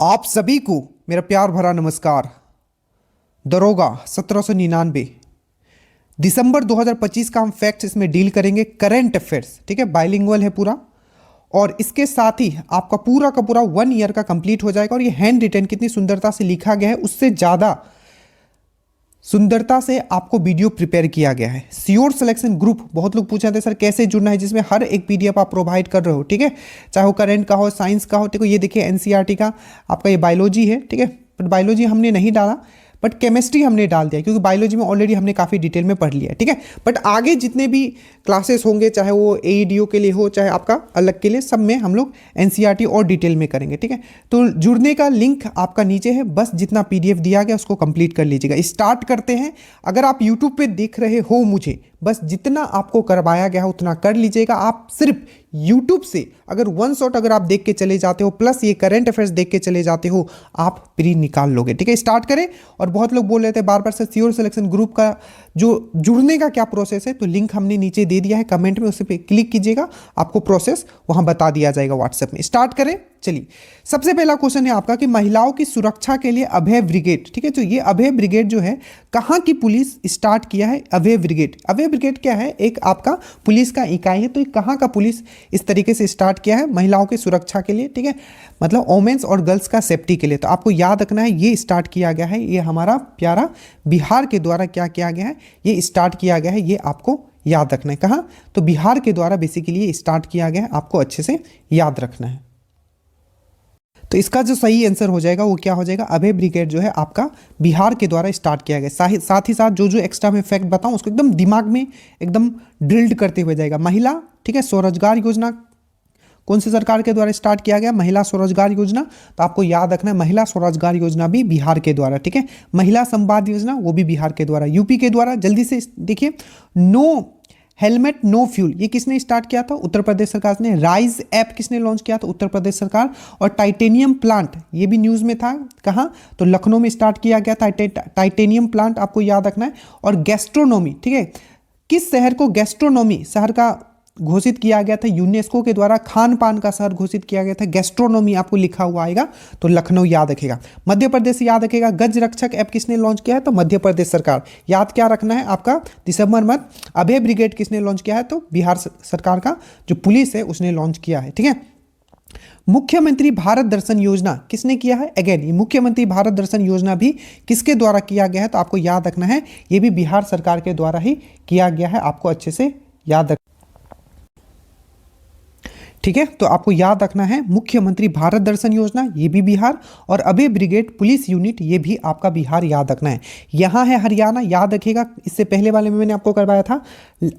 आप सभी को मेरा प्यार भरा नमस्कार। दरोगा 1799 दिसंबर 2025 का हम फैक्ट्स इसमें डील करेंगे। करंट अफेयर्स, ठीक है, बाइलिंगुअल है पूरा। और इसके साथ ही आपका पूरा का पूरा 1 ईयर का कंप्लीट हो जाएगा। और ये हैंड रिटन कितनी सुंदरता से लिखा गया है, उससे ज़्यादा सुंदरता से आपको वीडियो प्रिपेयर किया गया है। श्योर सिलेक्शन ग्रुप, बहुत लोग पूछे थे सर कैसे जुड़ना है, जिसमें हर एक पीडीएफ आप प्रोवाइड कर रहे हो, ठीक है, चाहे वो करंट का हो, साइंस का हो। ठीक है, ये देखिए एनसीईआरटी का आपका ये बायोलॉजी है, ठीक है, बट बायोलॉजी हमने नहीं डाला, बट केमिस्ट्री हमने डाल दिया क्योंकि बायोलॉजी में ऑलरेडी हमने काफ़ी डिटेल में पढ़ लिया है, ठीक है। बट आगे जितने भी क्लासेस होंगे, चाहे वो एईडीओ के लिए हो, चाहे आपका अलग के लिए, सब में हम लोग एनसीईआरटी और डिटेल में करेंगे, ठीक है। तो जुड़ने का लिंक आपका नीचे है, बस जितना पीडीएफ दिया गया उसको कंप्लीट कर लीजिएगा। स्टार्ट करते हैं। अगर आप यूट्यूब पे देख रहे हो मुझे, बस जितना आपको करवाया गया है उतना कर लीजिएगा। आप सिर्फ यूट्यूब से अगर वन शॉट अगर आप देख के चले जाते हो, प्लस ये करंट अफेयर्स देख के चले जाते हो, आप प्री निकाल लोगे, ठीक है। स्टार्ट करें। और बहुत लोग बोल रहे थे बार बार से श्योर सिलेक्शन ग्रुप का जो जुड़ने का क्या प्रोसेस है, तो लिंक हमने नीचे दे दिया है कमेंट में, उस पर क्लिक कीजिएगा, आपको प्रोसेस वहां बता दिया जाएगा व्हाट्सएप में। स्टार्ट करें। चलिए, सबसे पहला क्वेश्चन है आपका कि महिलाओं की सुरक्षा के लिए अभय ब्रिगेड, ठीक है, तो ये अभय ब्रिगेड जो है कहाँ की पुलिस स्टार्ट किया है? अभय ब्रिगेड। अभय ब्रिगेड क्या है? एक आपका पुलिस का इकाई है। तो ये कहाँ का पुलिस इस तरीके से स्टार्ट किया है? महिलाओं की सुरक्षा के लिए, ठीक है, मतलब वोमेन्स और गर्ल्स का सेफ्टी के लिए। तो आपको याद रखना है ये स्टार्ट किया गया है, ये हमारा प्यारा बिहार के द्वारा क्या किया गया है, ये स्टार्ट किया गया है, ये आपको याद रखना है। कहाँ? तो बिहार के द्वारा बेसिकली ये स्टार्ट किया गया है, आपको अच्छे से याद रखना है। तो इसका जो सही आंसर हो जाएगा वो क्या हो जाएगा? अभय ब्रिगेड जो है आपका बिहार के द्वारा स्टार्ट किया गया। साथ ही साथ जो जो एक्स्ट्रा में फैक्ट बताऊं उसको एकदम दिमाग में एकदम ड्रिल्ड करते हुए जाएगा। महिला, ठीक है, स्वरोजगार योजना कौन सी सरकार के द्वारा स्टार्ट किया गया? महिला स्वरोजगार योजना। तो आपको याद रखना है महिला स्वरोजगार योजना भी बिहार के द्वारा, ठीक है। महिला संवाद योजना वो भी बिहार के द्वारा। यूपी के द्वारा जल्दी से देखिए, नो हेलमेट नो फ्यूल, ये किसने स्टार्ट किया था? उत्तर प्रदेश सरकार ने। राइज ऐप किसने लॉन्च किया था? उत्तर प्रदेश सरकार। और टाइटेनियम प्लांट, ये भी न्यूज़ में था, कहाँ? तो लखनऊ में स्टार्ट किया गया था टाइटेनियम प्लांट, आपको याद रखना है। और गैस्ट्रोनॉमी, ठीक है, किस शहर को गैस्ट्रोनॉमी शहर का घोषित किया गया था? यूनेस्को के द्वारा खान पान का शहर घोषित किया गया था। गैस्ट्रोनॉमी आपको लिखा हुआ आएगा, तो लखनऊ याद रखेगा। मध्य प्रदेश याद रखेगा। गज रक्षक ऐप किसने लॉन्च किया है? तो मध्य प्रदेश सरकार। याद क्या रखना है आपका? दिसंबर मत। अभय ब्रिगेड किसने लॉन्च किया है? तो बिहार सरकार का जो पुलिस है उसने लॉन्च किया है, ठीक है। मुख्यमंत्री भारत दर्शन योजना किसने किया है? अगेन ये मुख्यमंत्री भारत दर्शन योजना भी किसके द्वारा किया गया है? तो आपको याद रखना है ये भी बिहार सरकार के द्वारा ही किया गया है, आपको अच्छे से याद रखना, ठीक है। तो आपको याद रखना है मुख्यमंत्री भारत दर्शन योजना ये भी बिहार, और अभय ब्रिगेड पुलिस यूनिट ये भी आपका बिहार, याद रखना है। यहाँ है हरियाणा, याद रखिएगा, इससे पहले वाले में मैंने आपको करवाया था।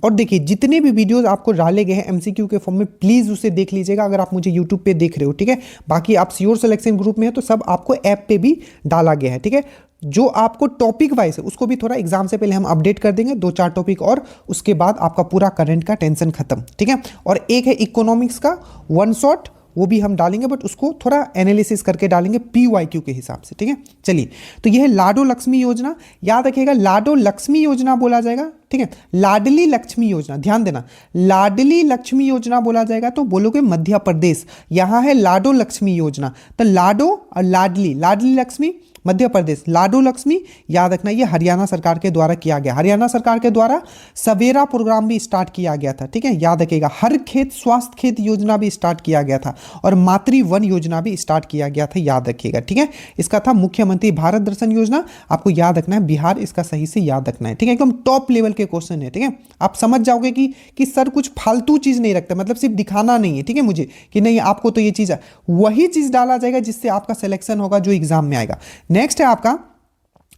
और देखिए जितने भी वीडियोस आपको डाले गए हैं एमसीक्यू के फॉर्म में, प्लीज़ उसे देख लीजिएगा अगर आप मुझे यूट्यूब पे देख रहे हो, ठीक है। बाकी आप श्योर सिलेक्शन ग्रुप में है तो सब आपको ऐप पे भी डाला गया है, ठीक है। जो आपको टॉपिक वाइज है उसको भी थोड़ा एग्जाम से पहले हम अपडेट कर देंगे, 2-4 टॉपिक, और उसके बाद आपका पूरा करंट का टेंशन खत्म, ठीक है। और एक है इकोनॉमिक्स का वन शॉट, वो भी हम डालेंगे, बट उसको थोड़ा एनालिसिस करके डालेंगे पीवाईक्यू के हिसाब से, ठीक है। चलिए, तो यह है लाडो लक्ष्मी योजना, याद रखिएगा लाडो लक्ष्मी योजना बोला जाएगा, ठीक है। लाडली लक्ष्मी योजना, ध्यान देना, लाडली लक्ष्मी योजना बोला जाएगा तो बोलोगे मध्य प्रदेश। यहां है लाडो लक्ष्मी योजना, तो लाडो और लाडली, लाडली लक्ष्मी मध्य प्रदेश, लाडो लक्ष्मी याद रखना ये हरियाणा सरकार के द्वारा किया गया। हरियाणा सरकार के द्वारा सवेरा प्रोग्राम भी स्टार्ट किया गया था, ठीक है, याद रखिएगा। हर खेत स्वास्थ्य खेत योजना भी स्टार्ट किया गया था, और मातृ वन योजना भी स्टार्ट किया गया था, याद रखिएगा, ठीक है। इसका था मुख्यमंत्री भारत दर्शन योजना, आपको याद रखना है बिहार, इसका सही से याद रखना है, ठीक है। एकदम टॉप लेवल के क्वेश्चन है, ठीक है। आप समझ जाओगे कि सर कुछ फालतू चीज नहीं रखता, मतलब सिर्फ दिखाना नहीं है, ठीक है, मुझे कि नहीं आपको तो ये चीज है, वही चीज डाला जाएगा जिससे आपका सिलेक्शन होगा जो एग्जाम में आएगा। नेक्स्ट है आपका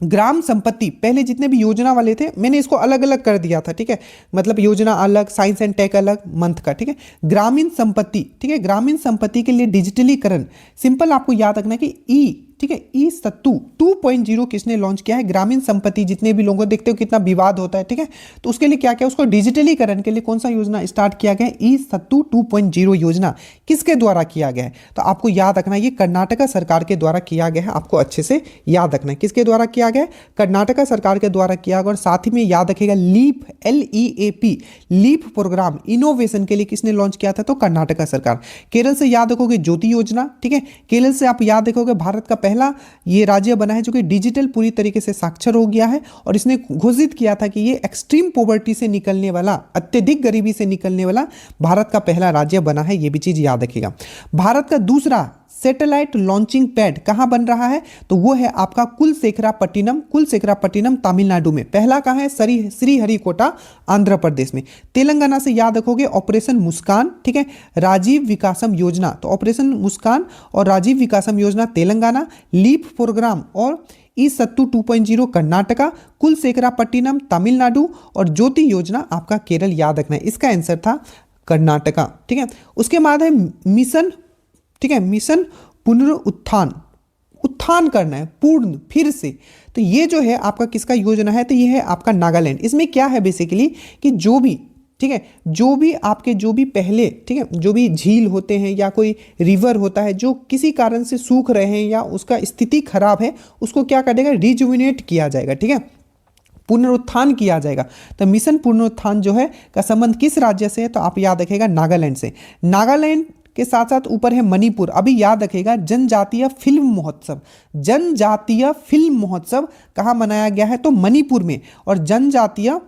ग्राम संपत्ति। पहले जितने भी योजना वाले थे मैंने इसको अलग अलग कर दिया था, ठीक है, मतलब योजना अलग, साइंस एंड टेक अलग, मंथ का, ठीक है। ग्रामीण संपत्ति, ठीक है, ग्रामीण संपत्ति के लिए डिजिटलीकरण, सिंपल आपको याद रखना है कि ई, ठीक है। ई सत्तू 2.0 किसने लॉन्च किया है? ग्रामीण संपत्ति, जितने भी लोगों देखते हो कितना विवाद होता है, ठीक है, तो उसके लिए क्या किया, उसको डिजिटलीकरण के लिए कौन सा योजना स्टार्ट किया गया है? ई सत्तू 2.0 योजना किसके द्वारा किया गया है? तो आपको याद रखना है ये कर्नाटका सरकार के द्वारा किया गया है, आपको अच्छे से याद रखना है किसके द्वारा किया गया है? कर्नाटका सरकार के द्वारा किया गया। और साथ ही में याद रखिएगा leap, LEAP, leap programme innovation के लिए किसने लॉन्च किया था? तो कर्नाटका सरकार। केरल से याद रखोगे ज्योति योजना, ठीक है, केरल से आप याद रखोगे भारत का पहला ये राज्य बना है जो कि डिजिटल पूरी तरीके से साक्षर हो गया है, और इसने घोषित किया था कि ये एक्सट्रीम पॉवर्टी से निकलने वाला, अत्यधिक गरीबी से निकलने वाला भारत का पहला राज्य बना है, ये भी चीज याद रखिएगा। भारत का दूसरा सैटेलाइट लॉन्चिंग पैड कहां बन रहा है? तो वो है आपका कुलशेखरापट्टिनम, कुलशेखरापट्टिनम तमिलनाडु में। पहला कहां है? श्रीहरिकोटा आंध्र प्रदेश में। तेलंगाना से याद रखोगे ऑपरेशन मुस्कान, ठीक है, राजीव विकासम योजना, तो ऑपरेशन मुस्कान और राजीव विकासम योजना तेलंगाना, लीप प्रोग्राम और ई सत्तू 2.0 कर्नाटका, कुलशेखरापट्टिनम तमिलनाडु और ज्योति योजना आपका केरल। याद रखना है इसका आंसर था कर्नाटका, ठीक है। उसके बाद है मिशन, ठीक है, मिशन पुनरुत्थान, उत्थान करना है पूर्ण फिर से, तो ये जो है आपका किसका योजना है? तो ये है आपका नागालैंड। इसमें क्या है बेसिकली कि जो भी, ठीक है, जो भी आपके जो भी पहले, ठीक है, जो भी झील होते हैं या कोई रिवर होता है जो किसी कारण से सूख रहे हैं या उसका स्थिति खराब है, उसको क्या करेगा? रिजुविनेट किया जाएगा, ठीक है, पुनरुत्थान किया जाएगा। तो मिशन पुनरुत्थान जो है का संबंध किस राज्य से है? तो आप याद रखेगा नागालैंड से। नागालैंड के साथ साथ ऊपर है मणिपुर। अभी याद रखेगा जनजातीय फिल्म महोत्सव, जनजातीय फिल्म महोत्सव कहाँ मनाया गया है? तो मणिपुर में। और जनजातीय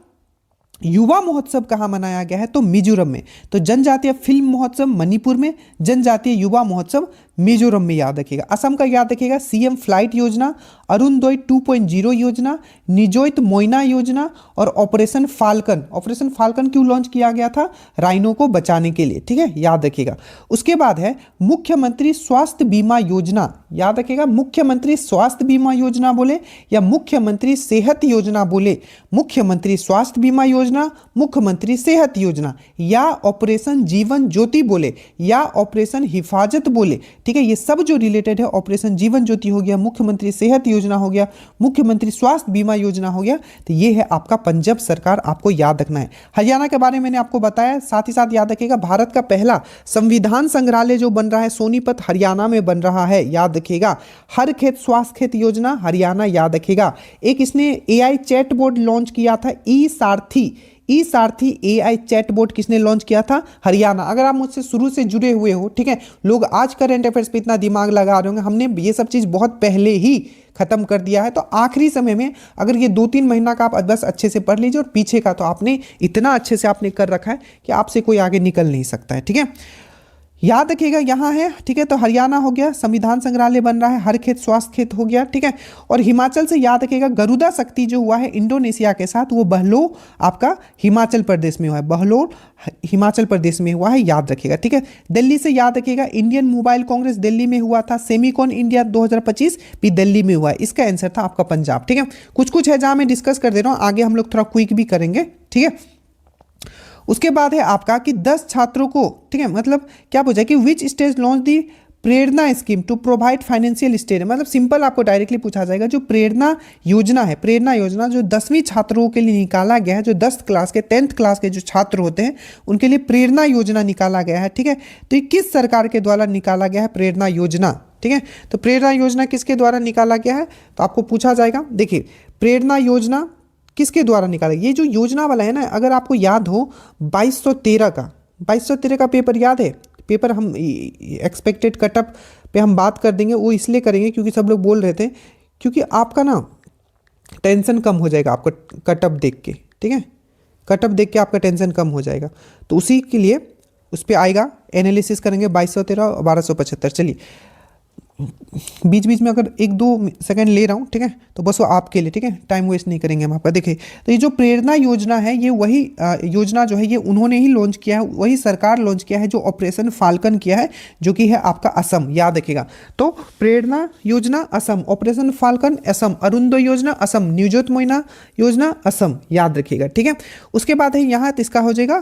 युवा महोत्सव कहाँ मनाया गया है? तो मिजोरम में। तो जनजातीय फिल्म महोत्सव मणिपुर में, जनजातीय युवा महोत्सव मिजोरम में। याद रखिएगा। असम का याद रखिएगा सीएम फ्लाइट योजना, अरुणोदय 2.0 योजना, निजोइत मोइना योजना और ऑपरेशन फाल्कन। ऑपरेशन फाल्कन क्यों लॉन्च किया गया था? राइनो को बचाने के लिए, ठीक है, याद रखिएगा। उसके बाद है मुख्यमंत्री स्वास्थ्य बीमा योजना। याद रखिएगा मुख्यमंत्री स्वास्थ्य बीमा योजना बोले या मुख्यमंत्री सेहत योजना बोले, मुख्यमंत्री स्वास्थ्य बीमा योजना, मुख्यमंत्री सेहत योजना, या ऑपरेशन जीवन ज्योति बोले या ऑपरेशन हिफाजत बोले, ठीक है, ये सब जो रिलेटेड है, ऑपरेशन जीवन ज्योति हो गया, मुख्यमंत्री सेहत योजना हो गया, मुख्यमंत्री स्वास्थ्य बीमा योजना हो गया, तो ये है आपका पंजाब सरकार, आपको याद रखना है। हरियाणा के बारे में मैंने आपको बताया, साथ ही साथ याद रखिएगा भारत का पहला संविधान संग्रहालय जो बन रहा है सोनीपत हरियाणा में बन रहा है, याद रखिएगा। हर खेत स्वास्थ्य खेत योजना हरियाणा, याद रखिएगा। एक इसने AI चैट बोर्ड लॉन्च किया था, ई सारथी AI चैट बोर्ड किसने लॉन्च किया था? हरियाणा। अगर आप मुझसे शुरू से जुड़े हुए हो, ठीक है, लोग आज करंट अफेयर्स पे इतना दिमाग लगा रहे होंगे, हमने ये सब चीज़ बहुत पहले ही खत्म कर दिया है, तो आखिरी समय में अगर ये 2-3 महीना का आप बस अच्छे से पढ़ लीजिए, और पीछे का तो आपने इतना अच्छे से आपने कर रखा है कि आपसे कोई आगे निकल नहीं सकता है, ठीक है। याद रखिएगा यहाँ है, ठीक है, तो हरियाणा हो गया, संविधान संग्रहालय बन रहा है, हर खेत स्वास्थ्य खेत हो गया, ठीक है। और हिमाचल से याद रखिएगा गरुड़ा शक्ति जो हुआ है इंडोनेशिया के साथ, वो बहलोल आपका हिमाचल प्रदेश में हुआ है, बहलोल हिमाचल प्रदेश में हुआ है, याद रखिएगा, ठीक है। दिल्ली से याद रखिएगा इंडियन मोबाइल कांग्रेस दिल्ली में हुआ था, सेमीकॉन इंडिया 2025 भी दिल्ली में हुआ है, इसका आंसर था आपका पंजाब, ठीक है। कुछ है जहाँ मैं डिस्कस कर दे रहा हूँ, आगे हम लोग थोड़ा क्विक भी करेंगे, ठीक है। उसके बाद है आपका कि 10 छात्रों को, ठीक है, मतलब क्या पूछा कि which stage launch the Prerna scheme to provide financial stage, मतलब सिंपल आपको डायरेक्टली पूछा जाएगा जो प्रेरणा योजना है, प्रेरणा योजना जो 10वीं छात्रों के लिए निकाला गया है, जो 10th क्लास के 10th क्लास के जो छात्र होते हैं उनके लिए प्रेरणा योजना निकाला गया है, ठीक है। तो ये किस सरकार के द्वारा निकाला गया है प्रेरणा योजना, ठीक है। तो प्रेरणा योजना किसके द्वारा निकाला गया है? तो आपको पूछा जाएगा, देखिए प्रेरणा योजना किसके द्वारा निकाला, ये जो योजना वाला है ना, अगर आपको याद हो 2213 का पेपर याद है, पेपर हम एक्सपेक्टेड कटअप पे हम बात कर देंगे, वो इसलिए करेंगे क्योंकि सब लोग बोल रहे थे, क्योंकि आपका ना टेंशन कम हो जाएगा आपका कटअप देख के, ठीक है, कटअप देख के आपका टेंशन कम हो जाएगा, तो उसी के लिए उस पर आएगा, एनालिसिस करेंगे 2213 और 1275। चलिए बीच बीच में अगर 1-2 सेकंड ले रहा हूँ, ठीक है, तो बस वो आपके लिए, ठीक है, टाइम वेस्ट नहीं करेंगे हम आपका। देखिए तो ये जो प्रेरणा योजना है, ये वही योजना जो है ये उन्होंने ही लॉन्च किया है, वही सरकार लॉन्च किया है जो ऑपरेशन फाल्कन किया है, जो कि है आपका असम, याद रखिएगा। तो प्रेरणा योजना असम, ऑपरेशन फाल्कन असम, अरुणोदय योजना असम, निजोत मोइना योजना असम, याद रखिएगा, ठीक है। उसके बाद है यहाँ तो इसका हो जाएगा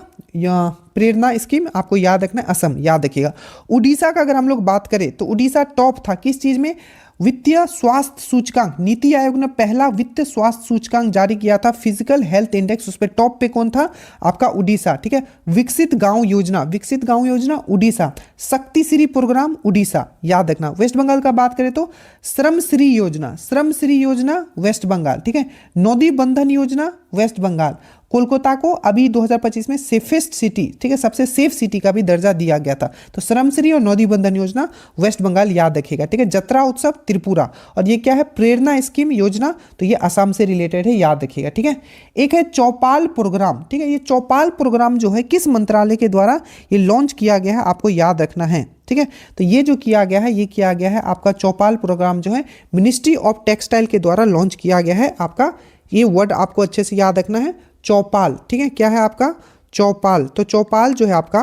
प्रेरणा स्कीम, आपको याद रखना है असम, याद रखिएगा। उड़ीसा का अगर हम लोग बात करें तो उड़ीसा टॉप था किस चीज़ में? वित्तीय स्वास्थ्य सूचकांक, नीति आयोग ने पहला वित्तीय स्वास्थ्य सूचकांक जारी किया था, फिजिकल हेल्थ इंडेक्स, उस पर टॉप पे कौन था? आपका उड़ीसा, ठीक है। विकसित गांव योजना, विकसित गांव योजना उड़ीसा। शक्ति श्री प्रोग्राम उड़ीसा, याद रखना। वेस्ट बंगाल का बात करें तो श्रम श्री योजना, श्रम श्री योजना वेस्ट बंगाल, ठीक है। नदी बंधन योजना वेस्ट बंगाल। कोलकाता को अभी 2025 में सेफेस्ट सिटी, ठीक है, सबसे सेफ सिटी का भी दर्जा दिया गया था। तो श्रमश्री और नदी बंधन योजना वेस्ट बंगाल, याद रखिएगा, ठीक है। जत्रा उत्सव त्रिपुरा, और ये क्या है? प्रेरणा स्कीम योजना, तो ये असम से रिलेटेड है, याद रखिएगा, ठीक है। एक है चौपाल प्रोग्राम, ठीक है। ये चौपाल प्रोग्राम जो है किस मंत्रालय के द्वारा ये लॉन्च किया गया है, आपको याद रखना है, ठीक है। तो ये जो किया गया है, ये किया गया है आपका चौपाल प्रोग्राम जो है मिनिस्ट्री ऑफ टेक्सटाइल के द्वारा लॉन्च किया गया है। आपका ये वर्ड आपको अच्छे से याद रखना है, चौपाल, ठीक है। क्या है आपका? चौपाल। तो चौपाल जो है आपका,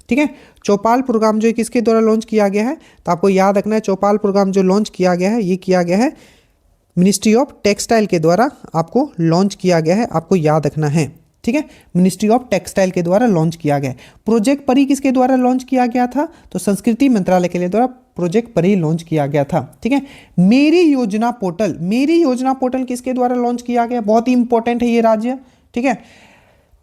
ठीक है, चौपाल प्रोग्राम जो है किसके द्वारा लॉन्च किया गया है? तो आपको याद रखना है, चौपाल प्रोग्राम जो लॉन्च किया गया है, ये किया गया है मिनिस्ट्री ऑफ टेक्सटाइल के द्वारा आपको लॉन्च किया गया है, आपको याद रखना है, ठीक है। मिनिस्ट्री ऑफ टेक्सटाइल के द्वारा लॉन्च किया गया है। प्रोजेक्ट परी किसके द्वारा लॉन्च किया गया था? तो संस्कृति मंत्रालय के द्वारा प्रोजेक्ट परी लॉन्च किया गया था, ठीक है। मेरी योजना पोर्टल, मेरी योजना पोर्टल किसके द्वारा लॉन्च किया गया? बहुत ही इंपॉर्टेंट है ये राज्य, ठीक है।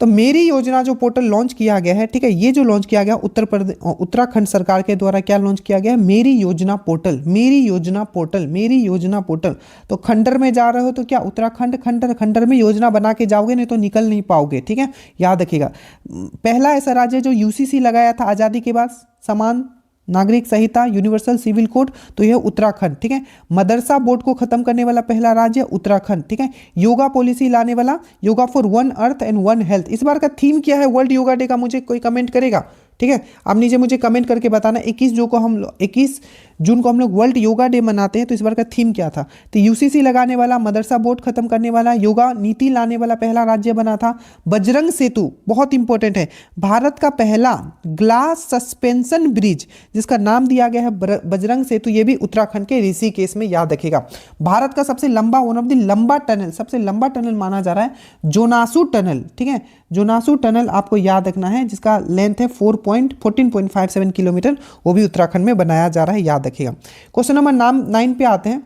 तो मेरी योजना जो पोर्टल लॉन्च किया गया है, ठीक है, ये जो लॉन्च किया गया उत्तराखंड सरकार के द्वारा क्या लॉन्च किया गया है? मेरी योजना पोर्टल, मेरी योजना पोर्टल, मेरी योजना पोर्टल। तो खंडर में जा रहे हो तो क्या उत्तराखंड खंडर, खंडर में योजना बना के जाओगे, नहीं तो निकल नहीं पाओगे, ठीक है, याद रखिएगा। पहला ऐसा राज्य जो यूसीसी लगाया था आज़ादी के बाद, समान नागरिक संहिता, यूनिवर्सल सिविल कोड, तो यह उत्तराखंड, ठीक है। मदरसा बोर्ड को खत्म करने वाला पहला राज्य उत्तराखंड, ठीक है। योगा पॉलिसी लाने वाला, yoga for one earth and one health. इस बार का थीम क्या है वर्ल्ड योगा डे का? मुझे कोई कमेंट करेगा, ठीक है। आप नीचे मुझे कमेंट करके बताना। 21 जून को हम लोग वर्ल्ड योगा डे मनाते हैं, तो इस बार का थीम क्या था? तो यूसीसी लगाने वाला, मदरसा बोर्ड खत्म करने वाला, योगा नीति लाने वाला पहला राज्य बना था। बजरंग सेतु बहुत इंपॉर्टेंट है, भारत का पहला ग्लास सस्पेंशन ब्रिज जिसका नाम दिया गया है बजरंग सेतु, ये भी उत्तराखंड के ऋषिकेश में, याद रखिएगा। भारत का सबसे लंबा, वन ऑफ द लंबा टनल, सबसे लंबा टनल माना जा रहा है जोनासू टनल, ठीक है। जोनासू टनल आपको याद रखना है, जिसका लेंथ है 14.57 किलोमीटर, वो भी उत्तराखंड में बनाया जा रहा है, याद रखिएगा। क्वेश्चन नंबर 9 पे आते हैं।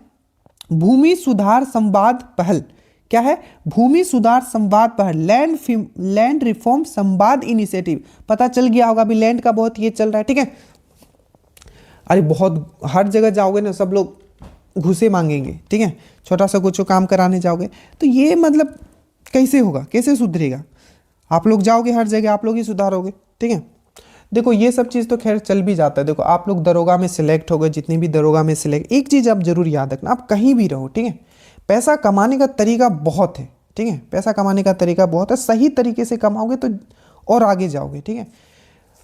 भूमि सुधार संवाद पहल क्या है? भूमि सुधार संवाद पहल, लैंड रिफॉर्म संवाद इनिशिएटिव। पता चल गया होगा अभी लैंड का बहुत ये चल रहा है, ठीक है। अरे बहुत, हर जगह जाओगे ना सब लोग घुसे मांगेंगे, ठीक है, छोटा सा कुछ काम कराने जाओगे तो ये मतलब कैसे होगा, कैसे सुधरेगा? आप लोग जाओगे हर जगह, आप लोग ही सुधारोगे, ठीक है। देखो ये सब चीज़ तो खैर चल भी जाता है। देखो आप लोग दरोगा में सिलेक्ट हो गए, जितनी भी दरोगा में सिलेक्ट, एक चीज़ आप जरूर याद रखना, आप कहीं भी रहो, ठीक है, पैसा कमाने का तरीका बहुत है, ठीक है, पैसा कमाने का तरीका बहुत है। सही तरीके से कमाओगे तो और आगे जाओगे, ठीक है।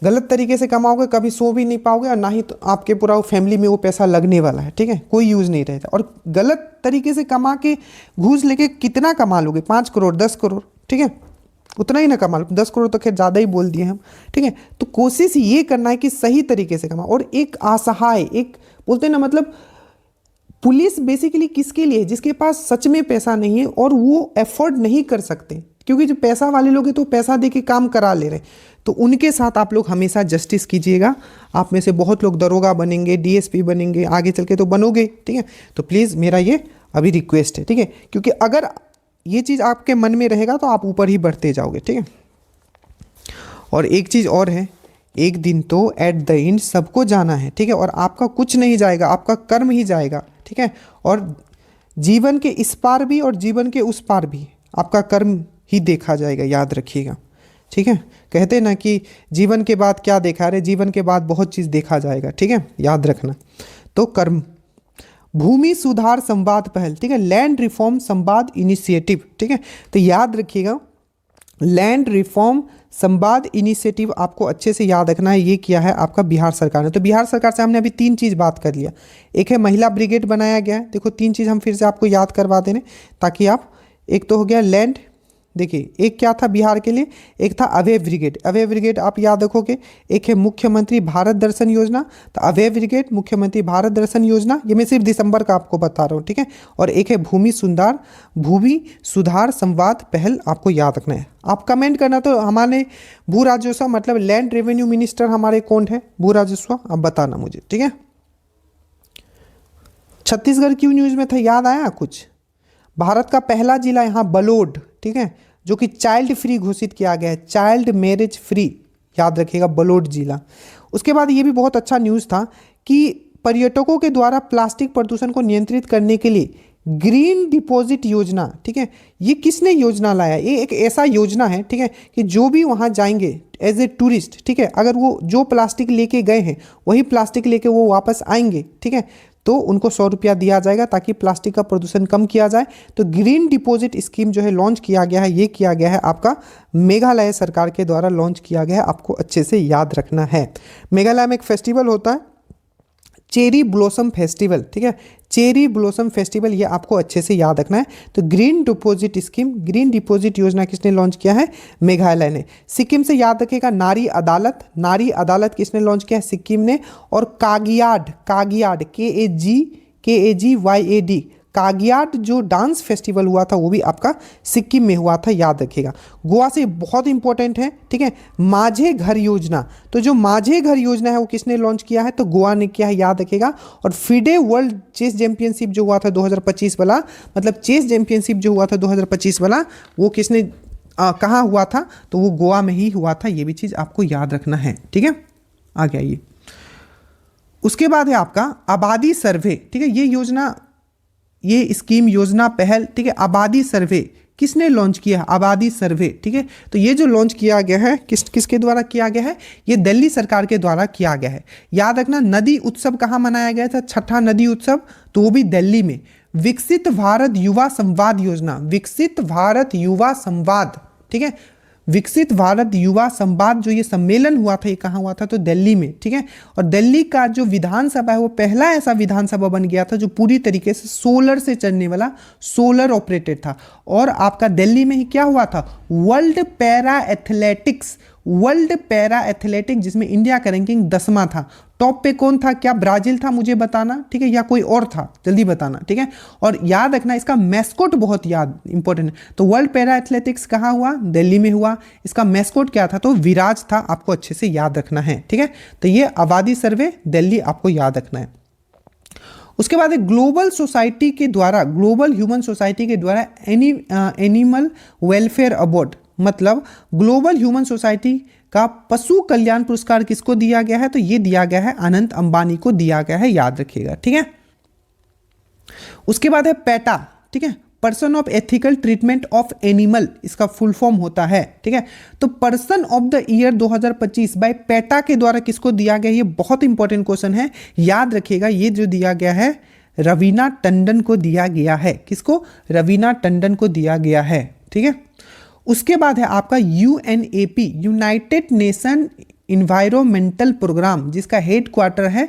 गलत तरीके से कमाओगे कभी सो भी नहीं पाओगे, और ना ही तो आपके पूरा फैमिली में वो पैसा लगने वाला है, ठीक है, कोई यूज़ नहीं रहता। और गलत तरीके से कमा के घूस लेके कितना कमा लोगे? 5 करोड़ 10 करोड़, ठीक है, उतना ही ना कमा लो। 10 करोड़ तो खैर ज़्यादा ही बोल दिए हम, ठीक है। तो कोशिश ये करना है कि सही तरीके से कमा। और एक असहाय, एक बोलते हैं ना, मतलब पुलिस बेसिकली किसके लिए? जिसके पास सच में पैसा नहीं है और वो एफोर्ड नहीं कर सकते, क्योंकि जो पैसा वाले लोग हैं तो पैसा दे के काम करा ले रहे हैं, तो उनके साथ आप लोग हमेशा जस्टिस कीजिएगा। आप में से बहुत लोग दरोगा बनेंगे, डीएसपी बनेंगे, आगे चल के तो बनोगे, ठीक है। तो प्लीज़ मेरा ये अभी रिक्वेस्ट है, ठीक है, क्योंकि अगर ये चीज़ आपके मन में रहेगा तो आप ऊपर ही बढ़ते जाओगे, ठीक है। और एक चीज़ और है, एक दिन तो एट द एंड सबको जाना है, ठीक है, और आपका कुछ नहीं जाएगा, आपका कर्म ही जाएगा, ठीक है। और जीवन के इस पार भी और जीवन के उस पार भी आपका कर्म ही देखा जाएगा, याद रखिएगा, ठीक है। कहते हैं ना कि जीवन के बाद क्या देखा? अरे जीवन के बाद बहुत चीज़ देखा जाएगा, ठीक है, याद रखना। तो कर्म, भूमि सुधार संवाद पहल, ठीक है, लैंड रिफॉर्म संवाद इनिशिएटिव, ठीक है। तो याद रखिएगा लैंड रिफॉर्म संवाद इनिशिएटिव आपको अच्छे से याद रखना है। ये किया है आपका बिहार सरकार ने। तो बिहार सरकार से हमने अभी 3 चीज़ बात कर लिया। एक है महिला ब्रिगेड बनाया गया है। देखो 3 चीज़ हम फिर से आपको याद करवा दे रहे ताकि आप, एक तो हो गया लैंड, देखिए एक क्या था बिहार के लिए, एक था अभय ब्रिगेड, अभय ब्रिगेड आप याद रखोगे। एक है मुख्यमंत्री भारत दर्शन योजना, तो अभय ब्रिगेड, मुख्यमंत्री भारत दर्शन योजना, ये मैं सिर्फ दिसंबर का आपको बता रहा हूँ, ठीक है। और एक है भूमि सुधार संवाद पहल, आपको याद रखना है। आप कमेंट करना। तो हमारे भू राजस्व मतलब लैंड रेवेन्यू मिनिस्टर हमारे कौन है? भू राजस्व, आप बताना मुझे, ठीक है। छत्तीसगढ़ क्यों न्यूज़ में था, याद आया कुछ? भारत का पहला जिला यहाँ बलोड, ठीक है, जो कि चाइल्ड फ्री घोषित किया गया है, चाइल्ड मैरिज फ्री, याद रखिएगा बलोड जिला। उसके बाद ये भी बहुत अच्छा न्यूज़ था कि पर्यटकों के द्वारा प्लास्टिक प्रदूषण को नियंत्रित करने के लिए ग्रीन डिपॉजिट योजना, ठीक है, ये किसने योजना लाया? ये एक ऐसा योजना है, ठीक है, कि जो भी वहाँ जाएंगे एज ए टूरिस्ट, ठीक है, अगर वो जो प्लास्टिक लेके गए हैं वही प्लास्टिक लेके वो वापस आएंगे, ठीक है, तो उनको 100 रुपया दिया जाएगा ताकि प्लास्टिक का प्रदूषण कम किया जाए। तो ग्रीन डिपॉजिट स्कीम जो है लॉन्च किया गया है, ये किया गया है आपका मेघालय सरकार के द्वारा लॉन्च किया गया है, आपको अच्छे से याद रखना है। मेघालय में एक फेस्टिवल होता है चेरी ब्लॉसम फेस्टिवल, ठीक है, चेरी ब्लॉसम फेस्टिवल, ये आपको अच्छे से याद रखना है। तो green deposit scheme, green deposit योजना किसने लॉन्च किया है? मेघालय ने। सिक्किम से याद रखिएगा नारी अदालत, नारी अदालत किसने लॉन्च किया है? सिक्किम ने। और कागियाड, कागियाड KAGYAD, कागियाड जो डांस फेस्टिवल हुआ था वो भी आपका सिक्किम में हुआ था, याद रखिएगा। गोवा से बहुत इंपॉर्टेंट है, ठीक है, माझे घर योजना। तो जो माझे घर योजना है वो किसने लॉन्च किया है? तो गोवा ने किया है, याद रखिएगा। और फिडे वर्ल्ड चेस चैंपियनशिप जो हुआ था 2025 वाला, मतलब चेस चैंपियनशिप जो हुआ था 2025 वाला, वो किसने कहाँ हुआ था? तो वो गोवा में ही हुआ था, ये भी चीज़ आपको याद रखना है, ठीक है। आगे आइए। उसके बाद है आपका आबादी सर्वे, ठीक है, ये योजना, ये स्कीम, योजना, पहल, ठीक है, आबादी सर्वे किसने लॉन्च किया है? आबादी सर्वे, ठीक है। तो ये जो लॉन्च किया गया है किसके द्वारा किया गया है? ये दिल्ली सरकार के द्वारा किया गया है। याद रखना, नदी उत्सव कहाँ मनाया गया था? छठा नदी उत्सव, तो वो भी दिल्ली में। विकसित भारत युवा संवाद योजना, विकसित भारत युवा संवाद, ठीक है, विकसित भारत युवा संवाद जो ये सम्मेलन हुआ था, ये कहाँ हुआ था? तो दिल्ली में, ठीक है। और दिल्ली का जो विधानसभा है वो पहला ऐसा विधानसभा बन गया था जो पूरी तरीके से सोलर से चलने वाला, सोलर ऑपरेटेड था। और आपका दिल्ली में ही क्या हुआ था? World para athletics, world para athletics, जिसमें इंडिया का रैंकिंग 10वां था। टॉप पे कौन था? क्या ब्राजील था? मुझे बताना, ठीक है, या कोई और था? जल्दी बताना, ठीक है। और याद रखना इसका मैस्कोट बहुत याद इंपॉर्टेंट है। तो वर्ल्ड पैरा एथलेटिक्स कहाँ हुआ? दिल्ली में हुआ। इसका मैस्कोट क्या था? तो विराज था, आपको अच्छे से याद रखना है, ठीक है। तो ये आबादी सर्वे दिल्ली आपको याद रखना है। उसके बाद ग्लोबल सोसाइटी के द्वारा, ग्लोबल ह्यूमन सोसाइटी के द्वारा एनिमल वेलफेयर अवार्ड, मतलब ग्लोबल ह्यूमन सोसाइटी का पशु कल्याण पुरस्कार किसको दिया गया है? तो ये दिया गया है अनंत अंबानी को दिया गया है, याद रखिएगा, ठीक है। उसके बाद है पैटा, ठीक है, person of ethical treatment of animal, इसका फुल फॉर्म होता है, ठीक है। तो person of the year 2025 by PETA के द्वारा किसको दिया गया? ये बहुत इंपॉर्टेंट क्वेश्चन है, याद रखिएगा। ये जो दिया गया है रवीना टंडन को दिया गया है। किसको? रवीना टंडन को दिया गया है, ठीक है। उसके बाद है आपका UNEP, United Nation Environmental Programme, जिसका हेडक्वार्टर है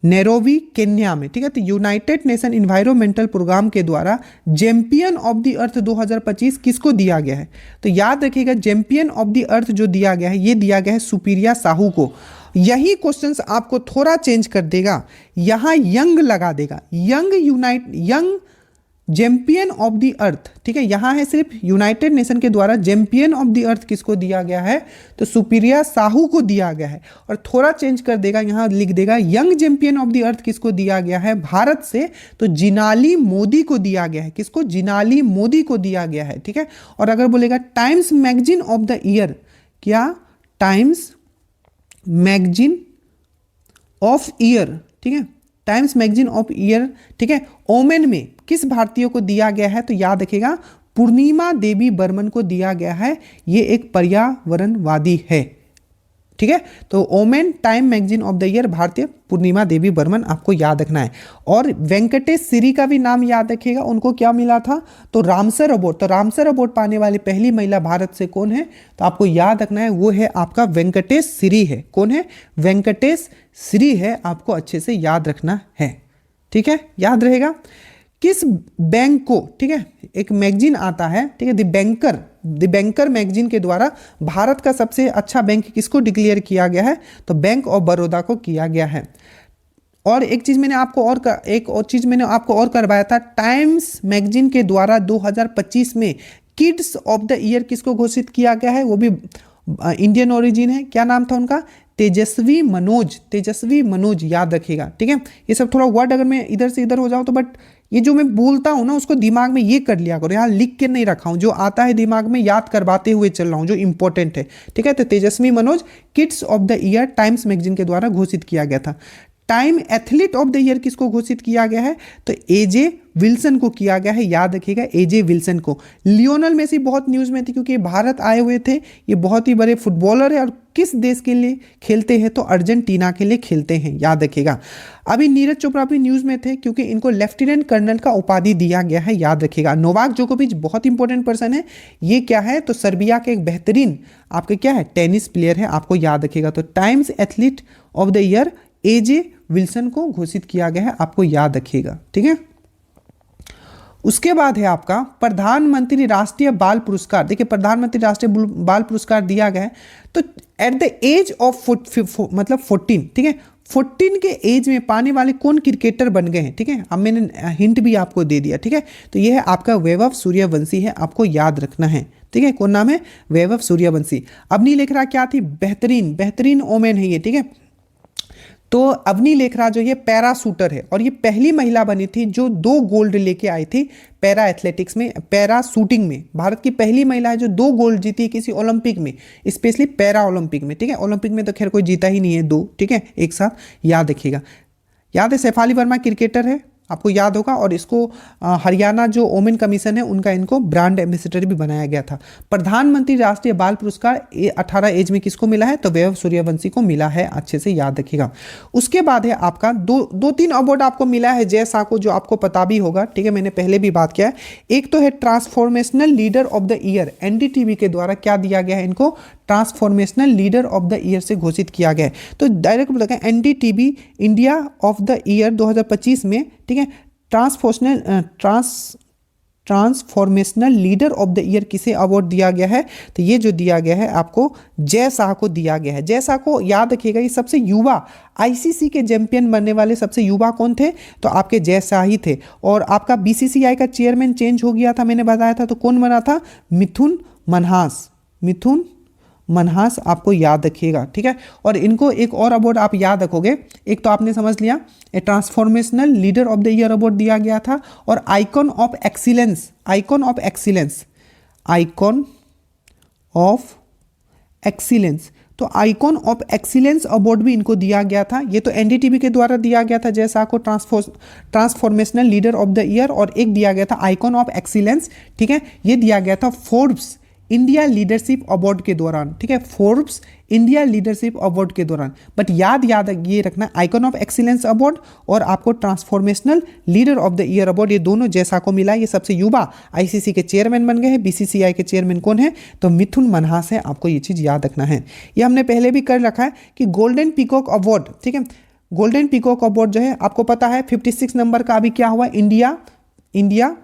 नैरोबी केन्या में, ठीक है। तो यूनाइटेड नेशन इन्वायरमेंटल प्रोग्राम के द्वारा चैंपियन ऑफ द अर्थ 2025 किसको दिया गया है? तो याद रखिएगा, चैंपियन ऑफ द अर्थ जो दिया गया है ये दिया गया है सुप्रिया साहू को। यही क्वेश्चंस आपको थोड़ा चेंज कर देगा, यहां यंग लगा देगा, young champion of the earth, ठीक है। यहां है सिर्फ यूनाइटेड नेशन के द्वारा चैंपियन ऑफ द अर्थ किसको दिया गया है? तो सुप्रिया साहू को दिया गया है। और थोड़ा चेंज कर देगा, यहां लिख देगा young champion of the earth किसको दिया गया है? भारत से, तो जिनाली मोदी को दिया गया है। किसको? जिनाली मोदी को दिया गया है, ठीक है। और अगर बोलेगा times magazine of the year, क्या? टाइम्स मैगजीन ऑफ ईयर, ठीक है, टाइम्स मैगजीन ऑफ ईयर, ठीक है। ओमेन में किस भारतीय को दिया गया है? तो याद रखिएगा पूर्णिमा देवी बर्मन को दिया गया है। ये एक पर्यावरणवादी है, ठीक है। तो woman Time magazine of the year भारतीय पूर्णिमा देवी बर्मन, आपको याद रखना है। और वेंकटेश श्री का भी नाम याद रखिएगा, उनको क्या मिला था? तो रामसर अवार्ड। तो रामसर अवार्ड पाने वाली पहली महिला भारत से कौन है? तो आपको याद रखना है, वो है आपका वेंकटेश श्री है। कौन है? वेंकटेश श्री है, आपको अच्छे से याद रखना है, ठीक है, याद रहेगा। किस बैंक को, ठीक है, एक मैगजीन आता है, ठीक है, द बैंकर मैगजीन के द्वारा भारत का सबसे अच्छा बैंक किसको डिक्लेयर किया गया है? तो बैंक ऑफ बड़ौदा को किया गया है। और एक चीज मैंने आपको और करवाया था, टाइम्स मैगजीन के द्वारा 2025 में किड्स ऑफ द ईयर किसको घोषित किया गया है? वो भी इंडियन ओरिजिन है। क्या नाम था उनका? तेजस्वी मनोज याद रखिएगा, ठीक है। ये सब थोड़ा वर्ड अगर मैं इधर से इधर हो जाऊं तो बट ये जो मैं बोलता हूं ना उसको दिमाग में ये कर लिया करो, यहाँ लिख के नहीं रखा हूं, जो आता है दिमाग में याद करवाते हुए चल रहा हूं, जो इंपॉर्टेंट है, ठीक है। तो Tejasvi Manoj kids of the year Time magazine के द्वारा घोषित किया गया था। Time athlete of the year किसको घोषित किया गया है, तो एजे विल्सन को किया गया है, याद रखिएगा एजे विल्सन को। लियोनल मेसी बहुत न्यूज़ में थे क्योंकि भारत आए हुए थे, ये बहुत ही बड़े फुटबॉलर है और किस देश के लिए खेलते हैं, तो अर्जेंटीना के लिए खेलते हैं, याद रखिएगा। अभी नीरज चोपड़ा भी न्यूज़ में थे क्योंकि इनको लेफ्टिनेंट कर्नल का उपाधि दिया गया है, याद रखिएगा। नोवाक जोकोविच बहुत इंपॉर्टेंट पर्सन है, ये क्या है, तो सर्बिया के एक बेहतरीन आपके क्या है, टेनिस प्लेयर है, आपको याद रखिएगा। तो times athlete of the year AJ Wilson को घोषित किया गया है, आपको याद रखिएगा, ठीक है। उसके बाद है आपका प्रधानमंत्री राष्ट्रीय बाल पुरस्कार। देखिए प्रधानमंत्री राष्ट्रीय बाल पुरस्कार दिया गया है तो एट द एज ऑफ मतलब 14, ठीक है, 14 के एज में पाने वाले कौन क्रिकेटर बन गए हैं, ठीक है। अब मैंने हिंट भी आपको दे दिया, ठीक है। तो यह है आपका वैभव सूर्यवंशी है, आपको याद रखना है, ठीक है। कौन नाम है, वैभव सूर्यवंशी। अवनी लेखरा क्या थी, बेहतरीन ओमेन है ये, ठीक है। तो अवनी लेखरा जो ये पैरा शूटर है और ये पहली महिला बनी थी जो 2 गोल्ड लेके आई थी पैरा एथलेटिक्स में, पैरा शूटिंग में। भारत की पहली महिला है जो 2 गोल्ड जीती है किसी ओलंपिक में, स्पेशली पैरा ओलंपिक में, ठीक है। ओलंपिक में तो खैर कोई जीता ही नहीं है 2, ठीक है, एक साथ, याद रखिएगा। याद है शेफाली वर्मा क्रिकेटर है, आपको याद होगा, और इसको हरियाणा जो ओमेन कमीशन है उनका इनको ब्रांड एम्बेसडर भी बनाया गया था। प्रधानमंत्री राष्ट्रीय बाल पुरस्कार 18 एज में किसको मिला है, तो वैभव सूर्यवंशी को मिला है, अच्छे से याद रखिएगा। उसके बाद है आपका 2-3 अवार्ड आपको मिला है जय शाह को, जो आपको पता भी होगा, ठीक है, मैंने पहले भी बात किया है। एक तो है transformational leader of the year, NDTV के द्वारा क्या दिया गया है इनको, transformational leader of the year से घोषित किया गया है। तो डायरेक्ट बताएं NDTV India of the year 2025 में, ठीक है, transformational leader of the year किसे अवार्ड दिया गया है, तो ये जो दिया गया है आपको जय शाह को दिया गया है। जय शाह को याद रखिएगा, ये सबसे युवा आईसीसी के चैंपियन बनने वाले सबसे युवा कौन थे, तो आपके जय शाह ही थे। और आपका बीसीसीआई का चेयरमैन चेंज हो गया था, मैंने बताया था, तो कौन बना था, मिथुन मनहास आपको याद रखिएगा, ठीक है। और इनको एक और अवार्ड आप याद रखोगे, एक तो आपने समझ लिया transformational leader of the year award दिया गया था, और आइकॉन ऑफ एक्सीलेंस, तो आइकॉन ऑफ एक्सीलेंस अवार्ड भी इनको दिया गया था। ये तो एनडीटीवी के द्वारा दिया गया था जय शाह को transformational leader of the year, और एक दिया गया था आइकॉन ऑफ एक्सीलेंस, ठीक है, ये दिया गया था फोर्ब्स इंडिया लीडरशिप अवार्ड के दौरान, ठीक है, फोर्ब्स इंडिया लीडरशिप अवार्ड के दौरान। बट याद ये रखना, आइकॉन ऑफ एक्सीलेंस अवार्ड और आपको transformational leader of the year award, ये दोनों जय शाह को मिला। ये सबसे युवा आईसीसी के चेयरमैन बन गए हैं। बीसीसीआई के चेयरमैन कौन है, तो मिथुन मनहास है, आपको ये चीज़ याद रखना है। ये हमने पहले भी कर रखा है कि गोल्डन पीकॉक अवार्ड, ठीक है, गोल्डन पीकॉक अवार्ड जो है आपको पता है 56 नंबर का अभी क्या हुआ, इंडिया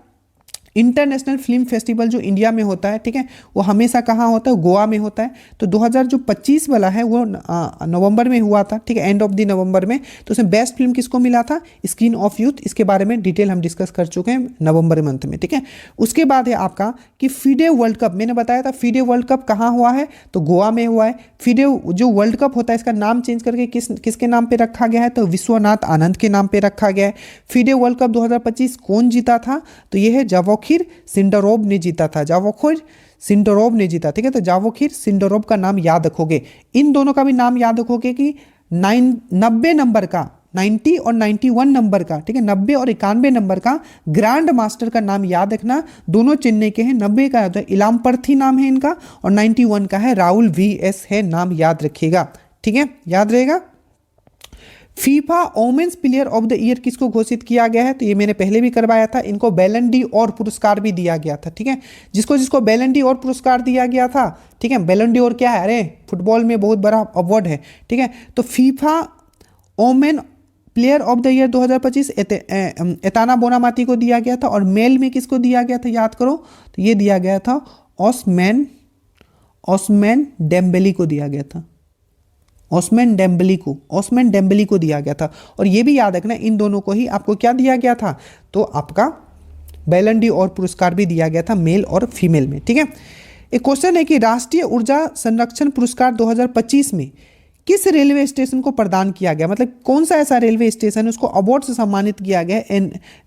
इंटरनेशनल फिल्म फेस्टिवल जो इंडिया में होता है, ठीक है, वो हमेशा कहाँ होता है, गोवा में होता है। तो 2025 वाला है वो नवंबर में हुआ था, ठीक है, एंड ऑफ द नवंबर में। तो उसमें बेस्ट फिल्म किसको मिला था, स्किन ऑफ यूथ। इसके बारे में डिटेल हम डिस्कस कर चुके हैं नवंबर मंथ में, ठीक है। उसके बाद है आपका कि फीडे वर्ल्ड कप, मैंने बताया था फीडे वर्ल्ड कप कहाँ हुआ है, तो गोवा में हुआ है। फीडे जो वर्ल्ड कप होता है इसका नाम चेंज करके किसके नाम पर रखा गया है, तो विश्वनाथ आनंद के नाम पर रखा गया है। फीडे वर्ल्ड कप 2025 कौन जीता था, तो ये है जावोखिर सिंडरोव ने जीता था, जावोखिर सिंडरोव ने जीता, ठीक है। तो जावोखिर सिंडरोव का नाम याद रखोगे, इन दोनों का भी नाम याद रखोगे कि 90 नंबर का, 90 और 91 नंबर का, ठीक है, 90 और 91 नंबर का ग्रैंड मास्टर का नाम याद रखना। दोनों चेन्नई के हैं। 90 का तो इलामपर्थी नाम है इनका, और 91 का है राहुल VS है, नाम याद रखिएगा, ठीक है, याद रहेगा। FIFA women's player of the year किसको घोषित किया गया है, तो ये मैंने पहले भी करवाया था। इनको बैलन डी और पुरस्कार भी दिया गया था, ठीक है, जिसको बैलन डी और पुरस्कार दिया गया था, ठीक है। बैलन डी और क्या है, अरे फुटबॉल में बहुत बड़ा अवार्ड है, ठीक है। तो FIFA women player of the year 2025 Aitana Bonmati को दिया गया था, और मेल में किसको दिया गया था, याद करो, तो ये दिया गया था ओस्मान डेम्बेली को दिया गया था, ओस्मान डेम्बेली को दिया गया था। और ये भी याद रखना, इन दोनों को ही आपको क्या दिया गया था, तो आपका बैलन डी और पुरस्कार भी दिया गया था, मेल और फीमेल में, ठीक है। एक क्वेश्चन है कि राष्ट्रीय ऊर्जा संरक्षण पुरस्कार 2025 में किस रेलवे स्टेशन को प्रदान किया गया, मतलब कौन सा ऐसा रेलवे स्टेशन है उसको अवार्ड से सम्मानित किया गया है,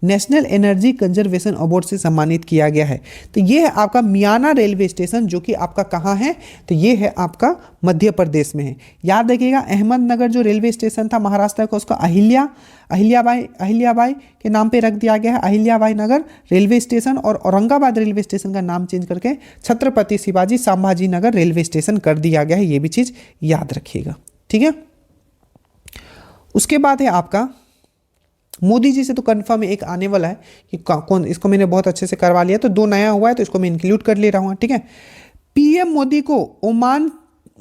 नेशनल एनर्जी कंजर्वेशन अवार्ड से सम्मानित किया गया है। तो ये है आपका मियाना रेलवे स्टेशन, जो कि आपका कहाँ है, तो ये है आपका मध्य प्रदेश में है। याद रखिएगा अहमदनगर जो रेलवे स्टेशन था महाराष्ट्र का, उसका अहिल्याबाई के नाम पे रख दिया गया है, अहिल्याबाई नगर रेलवे स्टेशन। और औरंगाबाद रेलवे स्टेशन का नाम चेंज करके छत्रपति शिवाजी संभाजी नगर रेलवे स्टेशन कर दिया गया है, ये भी चीज़ याद रखिएगा, ठीक है। उसके बाद है आपका मोदी जी से तो कंफर्म एक आने वाला है कि कौन, इसको मैंने बहुत अच्छे से करवा लिया, तो 2 नया हुआ है तो इसको मैं इंक्लूड कर ले रहा हूँ, ठीक है। पीएम मोदी को ओमान,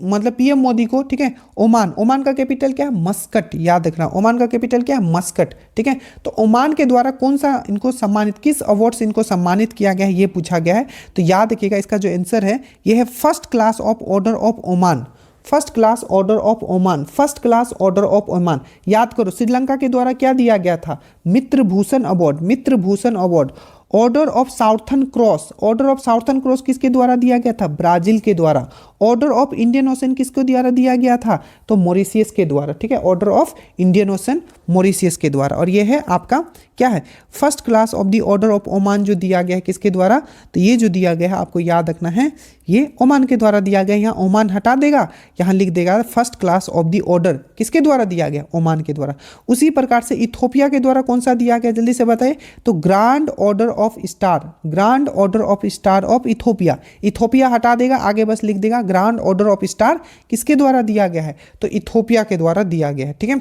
मतलब पीएम मोदी को, ठीक है, ओमान का कैपिटल क्या है, मस्कट, याद रखना ओमान का कैपिटल क्या है, मस्कट, ठीक है। तो ओमान के द्वारा कौन सा इनको सम्मानित, किस अवार्ड से इनको सम्मानित किया गया है, ये पूछा गया है। तो याद रखिएगा इसका जो आंसर है ये है first class of Order of Oman, first class Order of Oman, first class Order of Oman. याद करो श्रीलंका के द्वारा क्या दिया गया था, Mitra Bhushan award, Mitra Bhushan award. Order of Southern Cross, Order of Southern Cross किसके द्वारा दिया गया था, ब्राजील के द्वारा। ऑर्डर ऑफ इंडियन ओशन किसके द्वारा दिया गया था, तो मॉरिशियस के द्वारा, ठीक है, order of Indian ocean Mauritius के द्वारा। और ये है आपका क्या है, first class of the order of Oman जो दिया गया है किसके द्वारा, तो ये जो दिया गया है आपको याद रखना है ये ओमान के द्वारा दिया गया है। यहाँ ओमान हटा देगा, यहाँ लिख देगा first class of the order किसके द्वारा दिया गया, ओमान के द्वारा। उसी प्रकार से इथोपिया के द्वारा कौन सा दिया गया, जल्दी से बताइए, तो grand order of star, grand order of star of Ethiopia, Ethiopia हटा देगा, आगे बस लिख देगा ग्रांड ऑर्डर ऑफ स्टार किसके द्वारा दिया गया है, तो इथोपिया के द्वारा दिया गया है, ठीक है।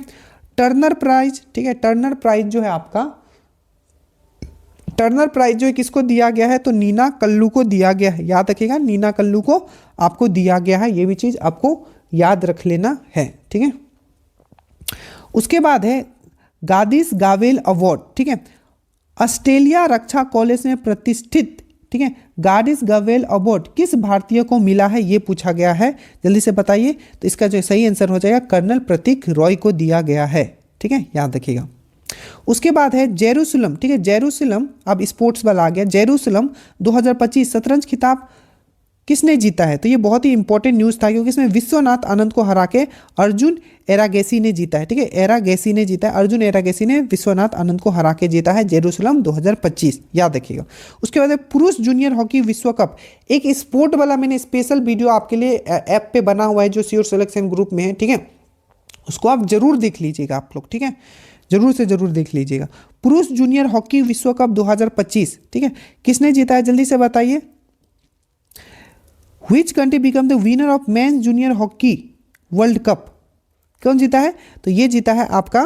टर्नर प्राइज, ठीक है, टर्नर प्राइज जो है आपका, टर्नर प्राइज जो है किसको दिया गया है, तो नीना कल्लू को दिया गया है, याद रखिएगा नीना कल्लू को आपको दिया गया है, ये भी चीज आपको याद रख लेना है, ठीक है। उसके बाद है गादिस गावेल अवार्ड, ठीक है, ऑस्ट्रेलिया रक्षा कॉलेज में प्रतिष्ठित, ठीक है, गादिस गावेल अवार्ड किस भारतीय को मिला है, ये पूछा गया है, जल्दी से बताइए। तो इसका जो सही आंसर हो जाएगा कर्नल प्रतीक रॉय को दिया गया है, ठीक है, याद रखिएगा। उसके बाद है जेरूसलम, ठीक है, जेरूसलम, अब स्पोर्ट्स वाला आ गया, जेरूसलम 2025 शतरंज खिताब किसने जीता है, तो ये बहुत ही इंपॉर्टेंट न्यूज़ था क्योंकि इसमें विश्वनाथ आनंद को हरा के अर्जुन एरागेसी ने जीता है, ठीक है, एरागेसी ने जीता है, अर्जुन एरागेसी ने विश्वनाथ आनंद को हरा के जीता है जेरूसलम 2025, याद रखिएगा। उसके बाद पुरुष जूनियर हॉकी विश्व कप, एक स्पोर्ट वाला मैंने स्पेशल वीडियो आपके लिए ऐप पे बना हुआ है जो श्योर सिलेक्शन ग्रुप में है, ठीक है, उसको आप जरूर देख लीजिएगा आप लोग, ठीक है, जरूर से जरूर देख लीजिएगा। पुरुष जूनियर हॉकी विश्व कप 2025, ठीक है, किसने जीता है, जल्दी से बताइए। Which country become the winner of men's junior hockey world cup, कौन जीता है, तो ये जीता है आपका,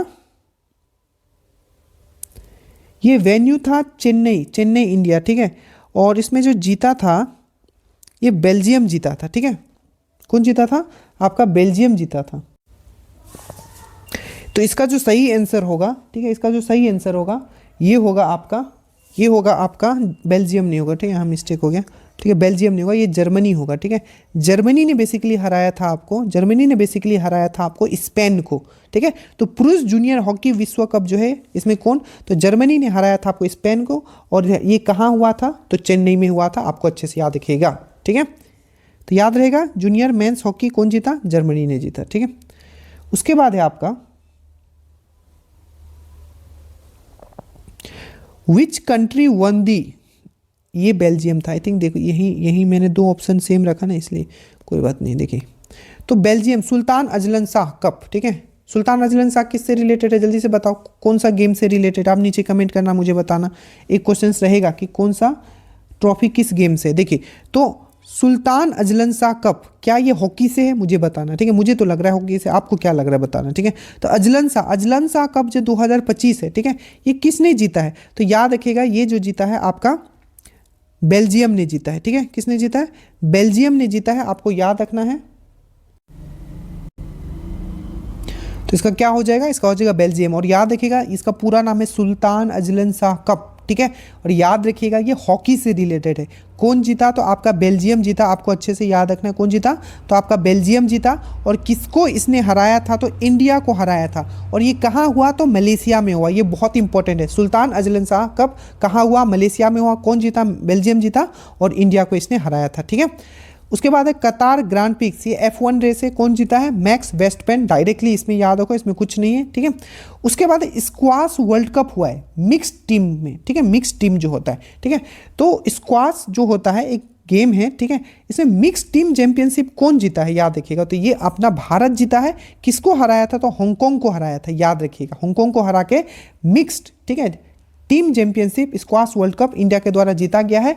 ये वेन्यू था चेन्नई, चेन्नई इंडिया, ठीक है, और इसमें जो जीता था ये बेल्जियम जीता था, ठीक है, कौन जीता था, आपका बेल्जियम जीता था। तो इसका जो सही आंसर होगा, ठीक है, इसका जो सही आंसर होगा ये होगा आपका, ये होगा आपका बेल्जियम नहीं होगा, ठीक है, यहाँ मिस्टेक हो गया, ठीक है, बेल्जियम नहीं होगा, ये जर्मनी होगा, ठीक है। जर्मनी ने बेसिकली हराया था आपको, जर्मनी ने बेसिकली हराया था आपको स्पेन को, ठीक है। तो पुरुष जूनियर हॉकी विश्व कप जो है इसमें कौन, तो जर्मनी ने हराया था आपको स्पेन को, और ये कहाँ हुआ था, तो चेन्नई में हुआ था, आपको अच्छे से याद रखिएगा, ठीक है। तो याद रहेगा जूनियर मेंस हॉकी कौन जीता, जर्मनी ने जीता, ठीक है। उसके बाद है आपका विच कंट्री वन दी, ये बेल्जियम था आई थिंक, देखो यही मैंने 2 ऑप्शन सेम रखा ना, इसलिए कोई बात नहीं, देखिए तो Belgium Sultan Azlan Shah cup, ठीक है, सुल्तान अजलन शाह किससे रिलेटेड है, जल्दी से बताओ कौन सा गेम से रिलेटेड, आप नीचे कमेंट करना, मुझे बताना। एक क्वेश्चन रहेगा कि कौन सा ट्रॉफी किस गेम से, देखिए तो सुल्तान अजलन शाह कप क्या ये हॉकी से है, मुझे बताना, ठीक है, मुझे तो लग रहा है हॉकी से, आपको क्या लग रहा है बताना, ठीक है। तो अजलन शाह कप जो 2025 है, ठीक है, ये किसने जीता है, तो याद रखिएगा ये जो जीता है आपका बेल्जियम ने जीता है, ठीक है, किसने जीता है, बेल्जियम ने जीता है, आपको याद रखना है। तो इसका क्या हो जाएगा, इसका हो जाएगा बेल्जियम, और याद रखिएगा इसका पूरा नाम है सुल्तान अजलन शाह कप, ठीक है, और याद रखिएगा ये हॉकी से रिलेटेड है। कौन जीता, तो आपका बेल्जियम जीता, आपको अच्छे से याद रखना है कौन जीता, तो आपका बेल्जियम जीता। और किसको इसने हराया था, तो इंडिया को हराया था, और ये कहाँ हुआ, तो मलेशिया में हुआ, ये बहुत इंपॉर्टेंट है। सुल्तान अजलन शाह कप कहाँ हुआ, मलेशिया में हुआ, कौन जीता, बेल्जियम जीता, और इंडिया को इसने हराया था, ठीक है। उसके बाद है कतार ग्रांड पिक्स, ये F1 रेस है, कौन जीता है? मैक्स वेस्टपेन, डायरेक्टली इसमें याद होगा, इसमें कुछ नहीं है, ठीक है। उसके बाद स्क्वाश वर्ल्ड कप हुआ है मिक्स टीम में, ठीक है, मिक्स टीम जो होता है, ठीक है। तो स्क्वाश जो होता है एक गेम है, ठीक है, इसमें मिक्स टीम चैंपियनशिप कौन जीता है याद रखिएगा। तो ये अपना भारत जीता है, किसको हराया था? तो हांगकांग को हराया था, याद रखिएगा, हांगकांग को हरा के मिक्स्ड, ठीक है, team championship squash world cup India के द्वारा जीता गया है,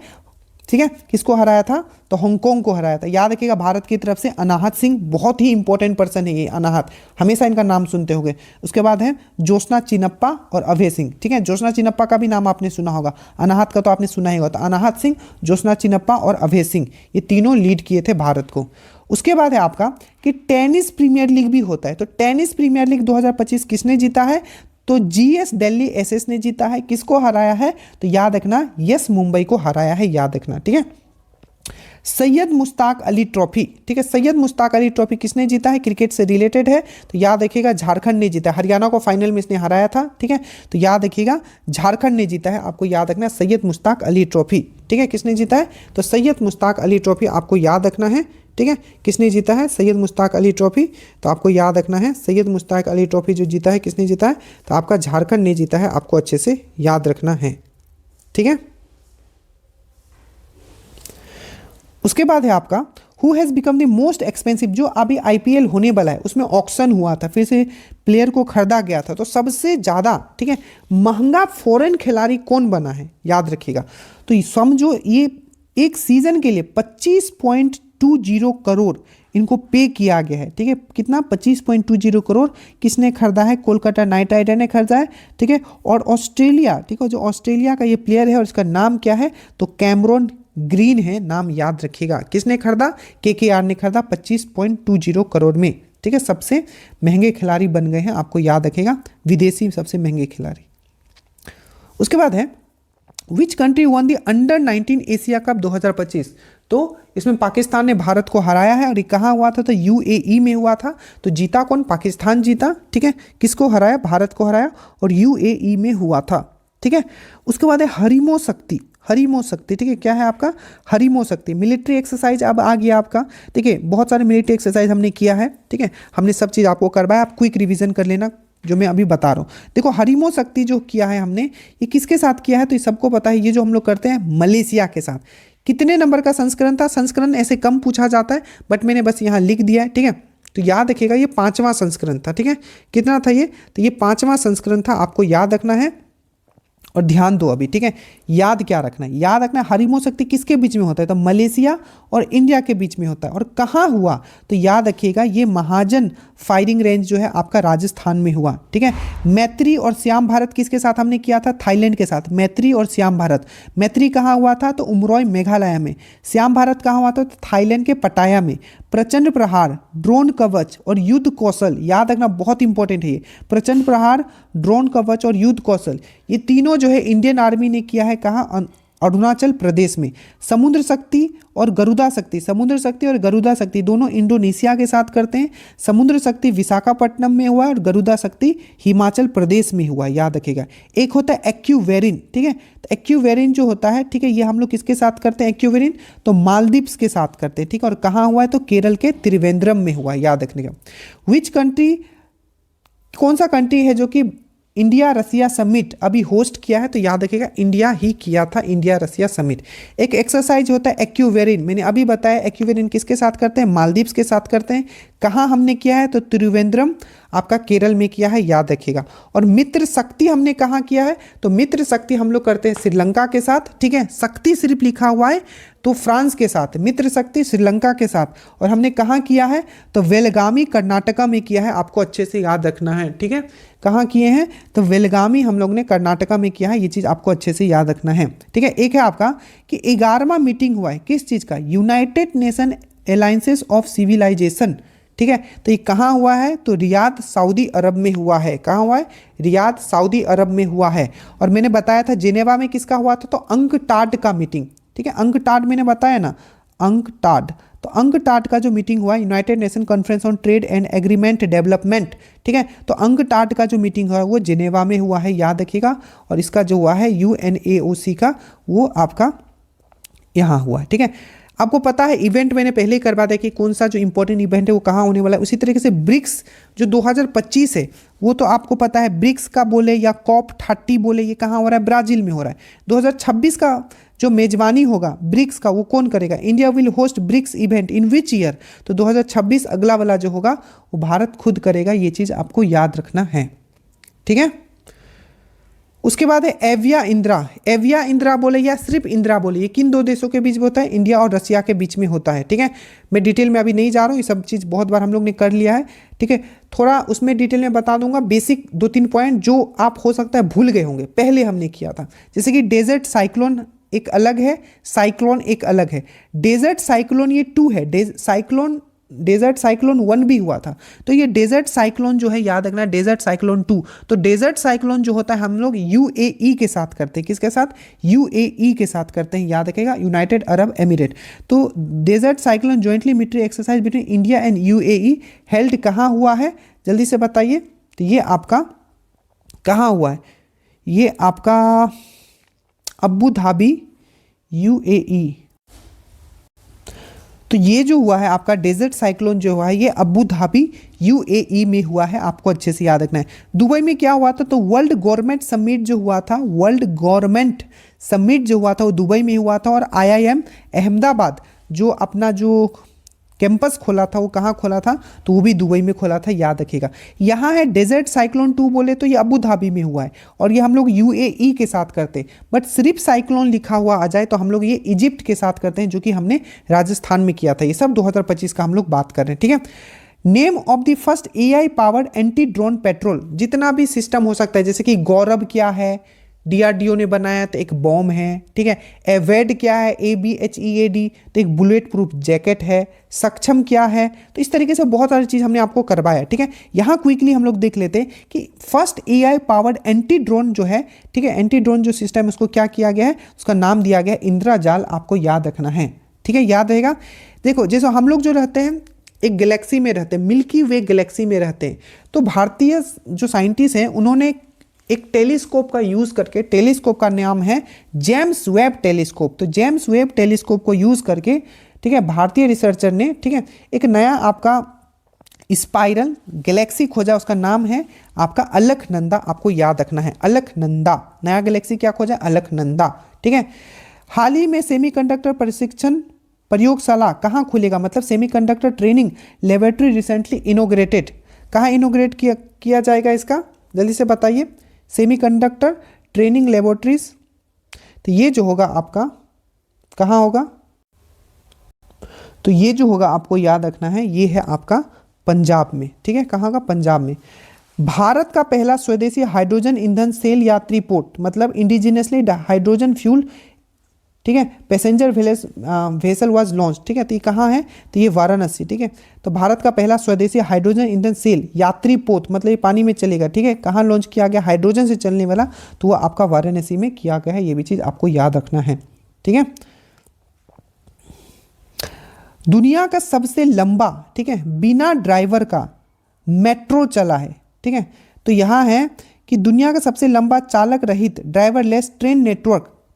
ठीक है। किसको हराया था? तो हांगकांग को हराया था, याद रखिएगा। भारत की तरफ से अनाहत सिंह, बहुत ही इंपॉर्टेंट पर्सन है ये अनाहत, हमेशा इनका नाम सुनते होंगे। उसके बाद है ज्योत्सना चिनप्पा और अभय सिंह, ठीक है, ज्योत्सना चिनप्पा का भी नाम आपने सुना होगा, अनाहत का तो आपने सुना ही होगा। तो अनाहत सिंह, ज्योत्सना चिनप्पा और अभय सिंह, ये तीनों लीड किए थे भारत को। उसके बाद है आपका कि टेनिस प्रीमियर लीग भी होता है। तो टेनिस प्रीमियर लीग 2025 किसने जीता है? तो जीएस दिल्ली एसएस ने जीता है। किसको हराया है? तो याद रखना, यस मुंबई को हराया है, याद रखना, ठीक है। सैयद मुश्ताक अली ट्रॉफी, ठीक है, सैयद मुश्ताक अली ट्रॉफी किसने जीता है? क्रिकेट से रिलेटेड है, तो याद रखिएगा झारखंड ने जीता है, हरियाणा को फाइनल में इसने हराया था, ठीक है। तो याद रखिएगा झारखंड ने जीता है, आपको याद रखना सैयद मुश्ताक अली ट्रॉफी, ठीक है। किसने जीता है? तो सैयद मुश्ताक अली ट्रॉफी आपको याद रखना है, ठीक है। किसने जीता है? सैयद मुश्ताक अली ट्रॉफी, तो आपको याद रखना है सैयद मुश्ताक अली ट्रॉफी जो जीता है, किसने जीता है? तो आपका झारखंड ने जीता है, आपको अच्छे से याद रखना है, ठीक है। उसके बाद है आपका who has become the most expensive, जो अभी आईपीएल होने वाला है उसमें ऑक्शन हुआ था, फिर से प्लेयर को खरीदा गया था, तो सबसे ज़्यादा, ठीक है, महंगा फॉरेन खिलाड़ी कौन बना है याद रखिएगा। तो समझो ये एक सीजन के लिए 25.20 करोड़ इनको पे किया गया है, ठीक है। कितना? 25.20 करोड़ किसने खरीदा है? कोलकाता नाइट राइडर ने खरीदा है, ठीक है। और ऑस्ट्रेलिया, ठीक है, जो ऑस्ट्रेलिया का ये प्लेयर है और इसका नाम क्या है? तो कैमरॉन ग्रीन है, नाम याद रखिएगा। किसने खरीदा? केकेआर ने खरीदा 25.20 करोड़ में, ठीक है। सबसे महंगे खिलाड़ी बन गए हैं, आपको याद रखेगा, विदेशी सबसे महंगे खिलाड़ी। उसके बाद है which country one the under 19 Asia cup 2025, तो इसमें पाकिस्तान ने भारत को हराया है और ये कहाँ हुआ था? तो यूएई में हुआ था। तो जीता कौन? पाकिस्तान जीता, ठीक है। किसको हराया? भारत को हराया, और यूएई में हुआ था, ठीक है। उसके बाद है हरिमो शक्ति, हरिमो शक्ति, ठीक है, क्या है आपका? हरिमो शक्ति मिलिट्री एक्सरसाइज अब आ गया आपका, ठीक है। बहुत सारे मिलिट्री एक्सरसाइज हमने किया है, ठीक है, हमने सब चीज़ आपको करवाया, आप क्विक रिवीजन कर लेना जो मैं अभी बता रहा हूँ। देखो हरिमो शक्ति जो किया है हमने, ये किसके साथ किया है? तो ये सबको पता है, ये जो हम लोग करते हैं मलेशिया के साथ। कितने नंबर का संस्करण था? संस्करण ऐसे कम पूछा जाता है, बट मैंने बस यहाँ लिख दिया है, ठीक है। तो याद रखिएगा ये 5वां संस्करण था, ठीक है। कितना था ये? तो ये 5वां संस्करण था, आपको याद रखना है और ध्यान दो अभी, ठीक है। याद क्या रखना है? याद रखना है हरिमो शक्ति किसके बीच में होता है? तो मलेशिया और इंडिया के बीच में होता है। और कहाँ हुआ? तो याद रखिएगा ये महाजन फायरिंग रेंज जो है आपका राजस्थान में हुआ, ठीक है। मैत्री और श्याम भारत किसके साथ हमने किया था? थाईलैंड के साथ, मैत्री और श्याम भारत। मैत्री कहाँ हुआ था? तो उमरोई मेघालय में। श्याम भारत कहाँ हुआ था? तो थाईलैंड के पटाया में। प्रचंड प्रहार, ड्रोन कवच और युद्ध कौशल, याद रखना बहुत इंपॉर्टेंट है ये। प्रचंड प्रहार, ड्रोन कवच और युद्ध कौशल, ये तीनों जो है इंडियन आर्मी ने किया है, कहाँ? अरुणाचल प्रदेश में। समुद्र शक्ति और गरुड़ा शक्ति, समुद्र शक्ति और गरुड़ा शक्ति दोनों इंडोनेशिया के साथ करते हैं। समुद्र शक्ति विशाखापट्टनम में हुआ है और गरुड़ा शक्ति हिमाचल प्रदेश में हुआ है, याद रखिएगा। एक होता है एक्यूवेरिन, ठीक है। तो एक्यूवेरिन जो होता है, ठीक है, ये हम लोग किसके साथ करते हैं? एक्यूवेरिन तो मालदीव्स के साथ करते हैं, ठीक है। और कहाँ हुआ है? तो केरल के त्रिवेंद्रम में हुआ है, याद रखने का। विच कंट्री, कौन सा कंट्री है जो कि इंडिया रसिया समिट अभी होस्ट किया है? तो याद रखिएगा इंडिया ही किया था, इंडिया रसिया समिट। एक एक्सरसाइज होता है एक्यूवेरिन, मैंने अभी बताया एक्यूवेरिन किसके साथ करते हैं? मालदीव्स के साथ करते हैं। कहाँ हमने किया है? तो त्रिवेंद्रम आपका केरल में किया है, याद रखिएगा। और मित्र शक्ति हमने कहाँ किया है? तो मित्र शक्ति हम लोग करते हैं श्रीलंका के साथ, ठीक है। शक्ति सिर्फ लिखा हुआ है तो फ्रांस के साथ, मित्र शक्ति श्रीलंका के साथ। और हमने कहाँ किया है? तो वेलगामी कर्नाटका में किया है, आपको अच्छे से याद रखना है, ठीक है। कहाँ किए हैं? तो वेलगामी हम लोग ने कर्नाटका में किया है, ये चीज़ आपको अच्छे से याद रखना है, ठीक है। एक है आपका कि 11वां मीटिंग हुआ है किस चीज़ का? United Nation Alliances of Civilization, ठीक है। तो ये कहाँ हुआ है? तो रियाद सऊदी अरब में हुआ है। कहाँ हुआ है? रियाद सऊदी अरब में हुआ है। और मैंने बताया था जेनेवा में किसका हुआ था? तो अंकटाड का मीटिंग, ठीक है। अंकटाड मैंने बताया ना, अंकटाड। तो अंकटाड का जो मीटिंग हुआ, United nation conference on trade and agreement development, ठीक है। तो अंकटाड का जो मीटिंग हुआ वो जेनेवा में हुआ है, याद रखिएगा। और इसका जो हुआ है UNAOC का, वो आपका यहाँ हुआ है, ठीक है। आपको पता है इवेंट मैंने पहले ही करवा दिया कि कौन सा जो इंपॉर्टेंट इवेंट है वो कहाँ होने वाला है। उसी तरीके से ब्रिक्स जो 2025 है वो तो आपको पता है, ब्रिक्स का बोले या COP30 बोले, ये कहाँ हो रहा है, ब्राज़ील में हो रहा है। 2026 का जो मेजबानी होगा ब्रिक्स का वो कौन करेगा, India will host BRICS event in which year, तो 2026 अगला वाला जो होगा वो भारत खुद करेगा, ये चीज़ आपको याद रखना है, ठीक है। उसके बाद है एविया इंदिरा। एविया इंदिरा बोले या सिर्फ इंदिरा बोले, ये किन दो देशों के बीच में होता है, इंडिया और रसिया के बीच में होता है, ठीक है। मैं डिटेल में अभी नहीं जा रहा हूँ, ये सब चीज़ बहुत बार हम लोग ने कर लिया है, ठीक है। थोड़ा उसमें डिटेल में बता दूंगा, बेसिक 2-3 पॉइंट जो आप हो सकता है भूल गए होंगे, पहले हमने किया था। जैसे कि डेजर्ट साइक्लोन एक अलग है, साइक्लोन एक अलग है। डेजर्ट साइक्लोन ये 2 है, डेजर्ट साइक्लोन 1 भी हुआ था, तो ये डेजर्ट साइक्लोन जो है याद रखना, डेजर्ट साइक्लोन 2। तो डेजर्ट साइक्लोन जो होता है हम लोग यूएई के साथ करते हैं, किसके साथ, यूएई के साथ करते हैं, याद रखेगा, यूनाइटेड अरब एमिरेट। तो Desert Cyclone jointly military exercise between India and UAE held कहाँ हुआ है, जल्दी से बताइए। तो ये आपका कहाँ हुआ है, ये आपका अबू धाबी यूएई। तो ये जो हुआ है आपका डेजर्ट साइक्लोन जो हुआ है ये अबू धाबी यूएई में हुआ है, आपको अच्छे से याद रखना है। दुबई में क्या हुआ था, तो वर्ल्ड गवर्नमेंट समिट जो हुआ था, वर्ल्ड गवर्नमेंट समिट जो हुआ था वो दुबई में हुआ था। और आईआईएम अहमदाबाद जो अपना जो कैंपस खोला था वो कहाँ खोला था, तो वो भी दुबई में खोला था, याद रखिएगा। यहाँ है डेजर्ट साइक्लोन 2 बोले तो ये अबू धाबी में हुआ है, और ये हम लोग यूएई के साथ करते हैं। बट सिर्फ साइक्लोन लिखा हुआ आ जाए तो हम लोग ये इजिप्ट के साथ करते हैं, जो कि हमने राजस्थान में किया था। ये सब 2025 का हम लोग बात कर रहे हैं, ठीक है। Name of the first AI powered anti drone petrol, जितना भी सिस्टम हो सकता है, जैसे कि गौरव क्या है, डीआरडीओ ने बनाया तो एक बॉम्ब है, ठीक है। एवेड क्या है, ABHEAD, तो एक बुलेट प्रूफ जैकेट है। सक्षम क्या है, तो इस तरीके से बहुत सारी चीज़ हमने आपको करवाया, ठीक है। यहाँ क्विकली हम लोग देख लेते हैं कि first AI powered anti drone जो है, ठीक है, एंटी ड्रोन जो सिस्टम है उसको क्या किया गया है, उसका नाम दिया गया है इंद्रजाल, आपको याद रखना है, ठीक है, याद रहेगा। देखो जैसे हम लोग जो रहते हैं एक गैलेक्सी में रहते हैं, मिल्की वे गैलेक्सी में रहते हैं, तो भारतीय जो साइंटिस्ट हैं उन्होंने एक टेलीस्कोप का यूज़ करके, टेलीस्कोप का नाम है जेम्स वेब टेलीस्कोप, तो जेम्स वेब टेलीस्कोप को यूज़ करके, ठीक है, भारतीय रिसर्चर ने, ठीक है, एक नया आपका स्पाइरल गैलेक्सी खोजा, उसका नाम है आपका अलकनंदा, आपको याद रखना है, अलकनंदा। नया गैलेक्सी क्या खोजा, अलकनंदा, ठीक है। हाल ही में सेमीकंडक्टर प्रशिक्षण प्रयोगशाला कहाँ खुलेगा, मतलब semiconductor training laboratory recently inaugurated, कहाँ इनोग्रेट किया जाएगा इसका, जल्दी से बताइए। सेमीकंडक्टर ट्रेनिंग लेबोरेटरीज, तो ये जो होगा आपका कहाँ होगा, तो ये जो होगा आपको याद रखना है, ये है आपका पंजाब में, ठीक है, कहाँ का, पंजाब में। भारत का पहला स्वदेशी हाइड्रोजन ईंधन सेल यात्री पोर्ट, मतलब इंडिजिनियसली हाइड्रोजन फ्यूल, ठीक है, पैसेंजर वेसल वाज लॉन्च, ठीक है, तो ये कहाँ है, तो ये वाराणसी, ठीक है। तो भारत का पहला स्वदेशी हाइड्रोजन ईंधन सेल यात्री पोत, मतलब ये पानी में चलेगा, ठीक है, कहाँ लॉन्च किया गया, हाइड्रोजन से चलने वाला, तो वो आपका वाराणसी में किया गया है, ये भी चीज़ आपको याद रखना है, ठीक है। दुनिया का सबसे लंबा, ठीक है, बिना ड्राइवर का मेट्रो चला है, ठीक है, तो यहाँ है कि दुनिया का सबसे लंबा चालक रहित ड्राइवरलेस ट्रेन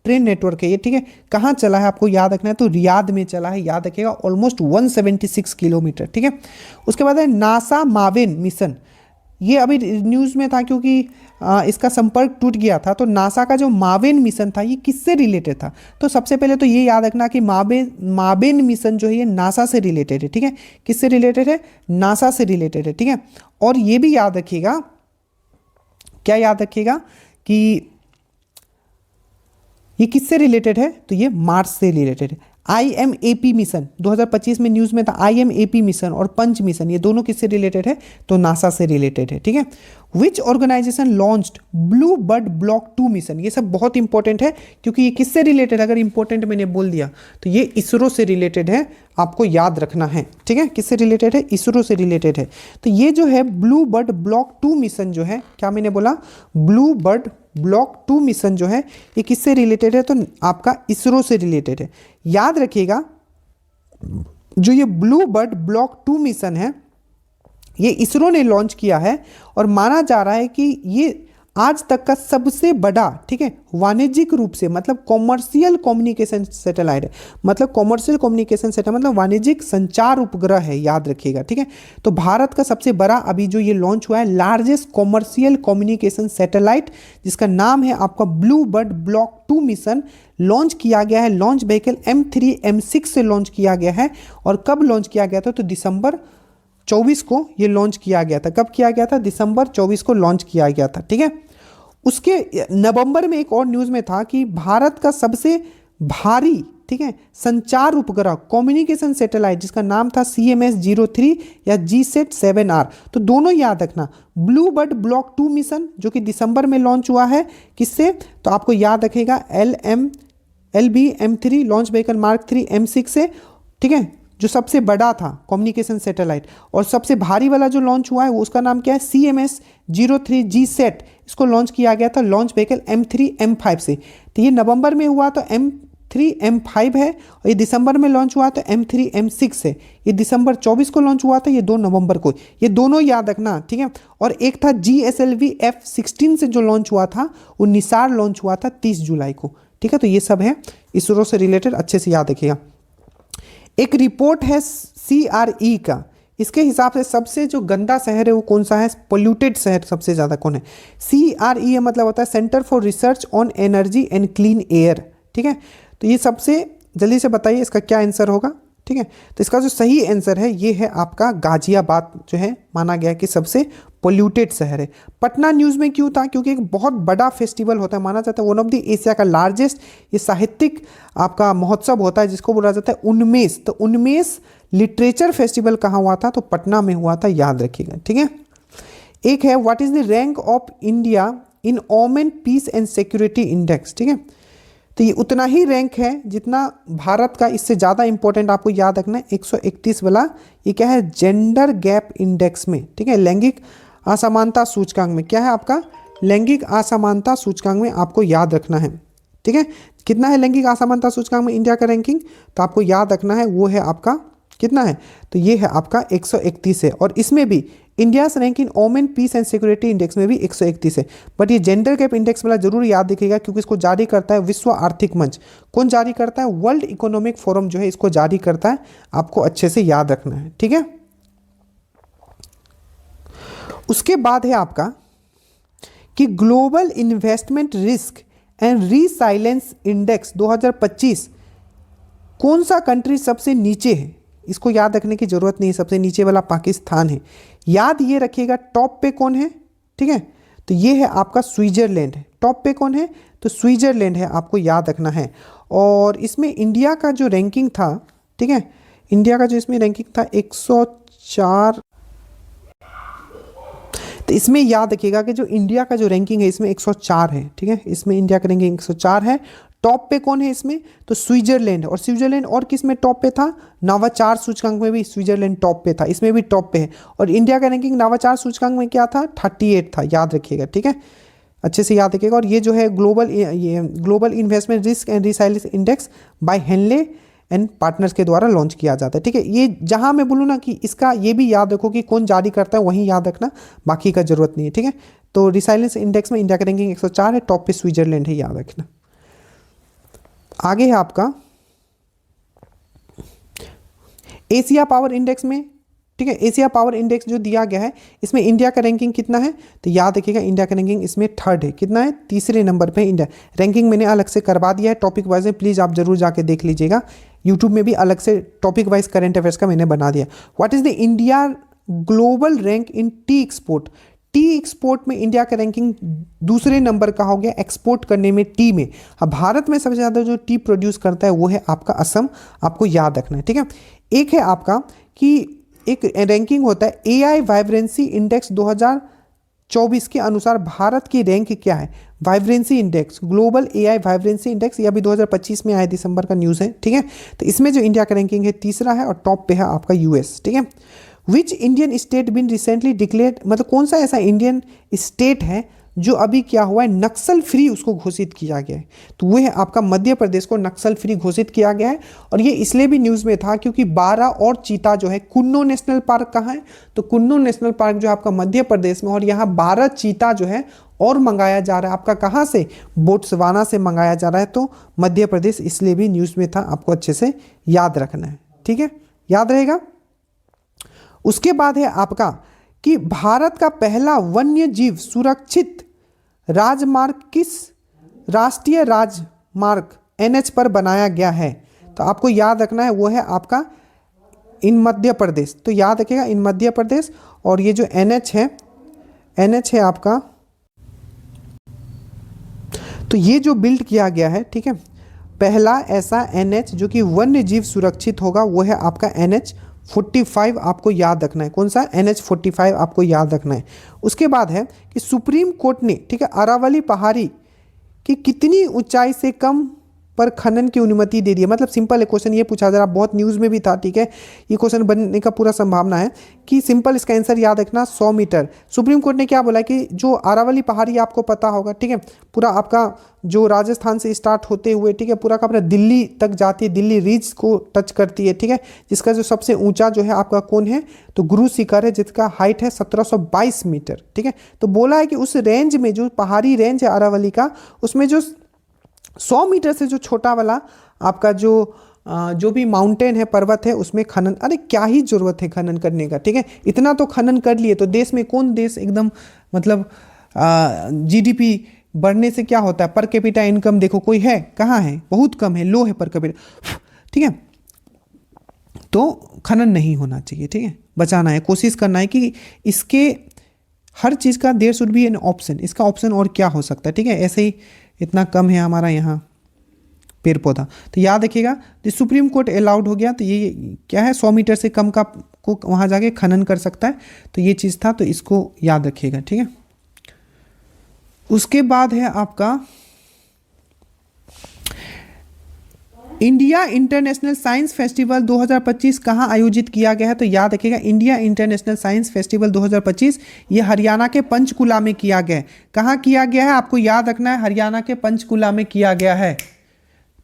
नेटवर्क है ये, ठीक है। कहाँ चला है आपको याद रखना है, तो रियाद में चला है, याद रखिएगा, ऑलमोस्ट 176 किलोमीटर, ठीक है। उसके बाद है नासा माविन मिशन, ये अभी न्यूज़ में था क्योंकि इसका संपर्क टूट गया था। तो नासा का जो माविन मिशन था ये किससे रिलेटेड था, तो सबसे पहले तो ये याद रखना कि माविन मिशन जो है ये नासा से रिलेटेड है, ठीक है, किससे रिलेटेड है, नासा से रिलेटेड है, ठीक है। और ये भी याद रखिएगा, क्या याद रखिएगा कि ये किससे रिलेटेड है, तो ये मार्स से रिलेटेड है। IMAP मिशन 2025 में न्यूज़ में था, IMAP मिशन और पंच मिशन, ये दोनों किससे रिलेटेड है, तो नासा से रिलेटेड है, ठीक है। विच ऑर्गेनाइजेशन लॉन्च्ड ब्लू बर्ड ब्लॉक 2 मिशन, ये सब बहुत इंपॉर्टेंट है क्योंकि ये किससे रिलेटेड, अगर इंपॉर्टेंट मैंने बोल दिया तो ये इसरो से रिलेटेड है, आपको याद रखना है, ठीक है, किससे रिलेटेड है, इसरो से रिलेटेड है। तो ये जो है ब्लू बर्ड ब्लॉक 2 मिशन जो है, क्या मैंने बोला, ब्लू बर्ड ब्लॉक 2 मिशन जो है ये किससे रिलेटेड है, तो आपका इसरो से रिलेटेड है। याद रखिएगा जो ये ब्लू बर्ड ब्लॉक 2 मिशन है ये इसरो ने लॉन्च किया है और माना जा रहा है कि ये आज तक का सबसे बड़ा, ठीक है, वाणिज्यिक रूप से, मतलब कॉमर्शियल कम्युनिकेशन सैटेलाइट है, मतलब कॉमर्शियल कम्युनिकेशन सैटेलाइट मतलब वाणिज्यिक संचार उपग्रह है, याद रखिएगा, ठीक है। तो भारत का सबसे बड़ा अभी जो ये लॉन्च हुआ है, लार्जेस्ट कॉमर्शियल कम्युनिकेशन सैटेलाइट, जिसका नाम है आपका ब्लू बर्ड ब्लॉक 2 मिशन, लॉन्च किया गया है। लॉन्च व्हीकल M3 M6 से लॉन्च किया गया है। और कब लॉन्च किया गया था? तो दिसंबर 24 को ये लॉन्च किया गया था। कब किया गया था? दिसंबर 24 को लॉन्च किया गया था, ठीक है। उसके नवंबर में एक और न्यूज़ में था कि भारत का सबसे भारी, ठीक है, संचार उपग्रह कम्युनिकेशन सैटेलाइट, जिसका नाम था CMS-03 या GSAT-7R। तो दोनों याद रखना, ब्लू बर्ड ब्लॉक 2 मिशन जो कि दिसंबर में लॉन्च हुआ है, किससे? तो आपको याद रखेगा LBM-3 launch vehicle mark 3 M6 से, ठीक है, जो सबसे बड़ा था कम्युनिकेशन सैटेलाइट। और सबसे भारी वाला जो लॉन्च हुआ है वो उसका नाम क्या है? CMS-03 GSAT। इसको लॉन्च किया गया था लॉन्च व्हीकल M3 M5 से। तो ये नवंबर में हुआ तो M3 M5 है, और ये दिसंबर में लॉन्च हुआ तो M3 M6 है। ये दिसंबर 24 को लॉन्च हुआ था, ये 2 नवंबर को। ये दोनों याद रखना, ठीक है। और एक था GSLV F-16 से जो लॉन्च हुआ था, वो निसार लॉन्च हुआ था 30 जुलाई को, ठीक है। तो ये सब है इसरो से रिलेटेड, अच्छे से याद रखिएगा। एक रिपोर्ट है CRE का, इसके हिसाब से सबसे जो गंदा शहर है वो कौन सा है? पोल्यूटेड शहर सबसे ज़्यादा कौन है? CRE मतलब होता है centre for research on energy and clean air, ठीक है। तो ये सबसे जल्दी से बताइए इसका क्या आंसर होगा, ठीक है। तो इसका जो सही आंसर है ये है आपका गाजियाबाद, जो है माना गया कि सबसे पोल्यूटेड शहर है। पटना न्यूज़ में क्यों था? क्योंकि एक बहुत बड़ा फेस्टिवल होता है, माना जाता है वन ऑफ द एशिया का लार्जेस्ट ये साहित्यिक आपका महोत्सव होता है, जिसको बोला जाता है उन्मेष। तो उन्मेष लिटरेचर फेस्टिवल कहाँ हुआ था? तो पटना में हुआ था, याद रखिएगा, ठीक है। एक है what is the rank of India in women peace and security index, ठीक है। तो ये उतना ही रैंक है जितना भारत का, इससे ज़्यादा इंपॉर्टेंट आपको याद रखना है 131 वाला, ये क्या है? जेंडर गैप इंडेक्स में, ठीक है, लैंगिक असमानता सूचकांक में। क्या है आपका? लैंगिक असमानता सूचकांक में आपको याद रखना है, ठीक है। कितना है लैंगिक असमानता सूचकांक में इंडिया का रैंकिंग? तो आपको याद रखना है वो है आपका कितना है? तो ये है आपका 131 है। और इसमें भी India's rank in women peace and security index में भी 131 है। बट ये जेंडर गैप इंडेक्स वाला जरूर याद रखिएगा, क्योंकि इसको जारी करता है विश्व आर्थिक मंच। कौन जारी करता है? वर्ल्ड इकोनॉमिक फोरम जो है इसको जारी करता है, आपको अच्छे से याद रखना है, ठीक है। उसके बाद है आपका कि Global investment risk and Resilience Index 2025 कौन सा कंट्री सबसे नीचे है? इसको याद रखने की जरूरत नहीं, सबसे नीचे वाला पाकिस्तान है। याद ये रखिएगा टॉप पे कौन है, ठीक है। तो ये है आपका स्विट्जरलैंड है। टॉप पे कौन है? तो स्विट्जरलैंड है, आपको याद रखना है। और इसमें इंडिया का जो रैंकिंग था, ठीक है, इंडिया का जो इसमें रैंकिंग था 104। तो इसमें याद रखिएगा कि जो इंडिया का जो रैंकिंग है इसमें 104 है, ठीक है। इसमें इंडिया का रैंकिंग 104 है। टॉप पे कौन है इसमें? तो स्विट्जरलैंड। और स्विट्जरलैंड और किस में टॉप पे था? नवाचार सूचकांक में भी स्विट्जरलैंड टॉप पे था, इसमें भी टॉप पे है। और इंडिया का रैंकिंग नवाचार सूचकांक में क्या था? 38 था, याद रखिएगा, ठीक है, अच्छे से याद रखिएगा। और ये जो है global investment risk and resilience index by Henley and Partners के द्वारा लॉन्च किया जाता है, ठीक है। ये जहां मैं बोलूँ ना कि इसका ये भी याद रखो कि कौन जारी करता है, वहीं याद रखना, बाकी का जरूरत नहीं है, ठीक है। तो रिसाइलेंस इंडेक्स में इंडिया का रैंकिंग 104 है, टॉप पे स्विट्जरलैंड है, याद रखना। आगे है आपका एशिया पावर इंडेक्स में, ठीक है, एशिया पावर इंडेक्स जो दिया गया है इसमें इंडिया का रैंकिंग कितना है? तो याद रखिएगा इंडिया का रैंकिंग इसमें 3rd है। कितना है? 3रे नंबर पे इंडिया। रैंकिंग मैंने अलग से करवा दिया है टॉपिक वाइज में, प्लीज़ आप जरूर जाके देख लीजिएगा। यूट्यूब में भी अलग से टॉपिक वाइज करंट अफेयर्स का मैंने बना दिया। What is the India global rank in T export? T export में इंडिया का रैंकिंग 2रे नंबर का हो गया, एक्सपोर्ट करने में टी में। अब भारत में सबसे ज़्यादा जो टी प्रोड्यूस करता है वो है आपका असम, आपको याद रखना है, ठीक है। एक है आपका कि एक रैंकिंग होता है AI वाइब्रेंसी इंडेक्स 2024 के अनुसार भारत की रैंक क्या है? Vibrancy index, global AI vibrancy index, ये अभी 2025 में आया, दिसंबर का न्यूज़ है, ठीक है। तो इसमें जो इंडिया का रैंकिंग है 3रा है, और टॉप पे है आपका US, ठीक है। Which Indian state bin recently declared, मतलब कौन सा ऐसा इंडियन स्टेट है जो अभी क्या हुआ है, नक्सल फ्री उसको घोषित किया गया है। तो वो है आपका मध्य प्रदेश को नक्सल फ्री घोषित किया गया है। और ये इसलिए भी न्यूज़ में था क्योंकि 12 और चीता जो है, कुन्नो नेशनल पार्क कहाँ है, तो कुन्नो नेशनल पार्क जो है आपका मध्य प्रदेश में, और यहाँ 12 चीता जो है और मंगाया जा रहा है आपका कहाँ से, बोट्सवाना से मंगाया जा रहा है। तो मध्य प्रदेश इसलिए भी न्यूज़ में था, आपको अच्छे से याद रखना है, ठीक है, याद रहेगा। उसके बाद है आपका कि भारत का पहला वन्य जीव सुरक्षित राजमार्ग किस राष्ट्रीय राजमार्ग NH पर बनाया गया है, तो आपको याद रखना है वो है आपका इन मध्य प्रदेश। तो याद रखिएगा इन मध्य प्रदेश। और ये जो NH है आपका, तो ये जो बिल्ड किया गया है, ठीक है, पहला ऐसा NH जो कि वन्य जीव सुरक्षित होगा वो है आपका NH-45, आपको याद रखना है। कौन सा, NH-45 आपको याद रखना है। उसके बाद है कि सुप्रीम कोर्ट ने, ठीक है, अरावली पहाड़ी की कितनी ऊंचाई से कम पर खनन की अनुमति दे दी है। मतलब सिंपल है क्वेश्चन, ये पूछा जा रहा, बहुत न्यूज़ में भी था, ठीक है, ये क्वेश्चन बनने का पूरा संभावना है कि सिंपल इसका आंसर याद रखना 100 मीटर। सुप्रीम कोर्ट ने क्या बोला कि जो अरावली पहाड़ी आपको पता होगा, ठीक है, पूरा आपका जो राजस्थान से स्टार्ट होते हुए, ठीक है, पूरा का पूरा दिल्ली तक जाती है, दिल्ली रीज को टच करती है, ठीक है, जिसका जो सबसे ऊंचा जो है आपका कौन है, तो गुरु शिखर है, जिसका हाइट है 1722 मीटर, ठीक है। तो बोला है कि उस रेंज में, जो पहाड़ी रेंज है अरावली का, उसमें जो 100 मीटर से जो छोटा वाला आपका जो भी माउंटेन है, पर्वत है, उसमें खनन, अरे क्या ही जरूरत है खनन करने का, ठीक है, इतना तो खनन कर लिए तो देश में कौन देश एकदम मतलब GDP बढ़ने से क्या होता है, पर कैपिटा इनकम देखो कोई है, कहाँ है, बहुत कम है, लो है पर कैपिटा, ठीक है। तो खनन नहीं होना चाहिए, ठीक है, बचाना है, कोशिश करना है कि इसके हर चीज़ का there should be an option, इसका ऑप्शन और क्या हो सकता है, ठीक है। ऐसे ही इतना कम है हमारा यहाँ पेड़ पौधा, तो याद रखिएगा। तो सुप्रीम कोर्ट अलाउड हो गया, तो ये क्या है, 100 मीटर से कम का को वहाँ जाके खनन कर सकता है, तो ये चीज़ था, तो इसको याद रखिएगा, ठीक है। उसके बाद है आपका इंडिया इंटरनेशनल साइंस फेस्टिवल 2025 कहाँ आयोजित किया गया है, तो याद रखिएगा इंडिया इंटरनेशनल साइंस फेस्टिवल 2025 ये हरियाणा के पंचकुला में किया गया है। कहाँ किया गया है, आपको याद रखना है, हरियाणा के पंचकुला में किया गया है,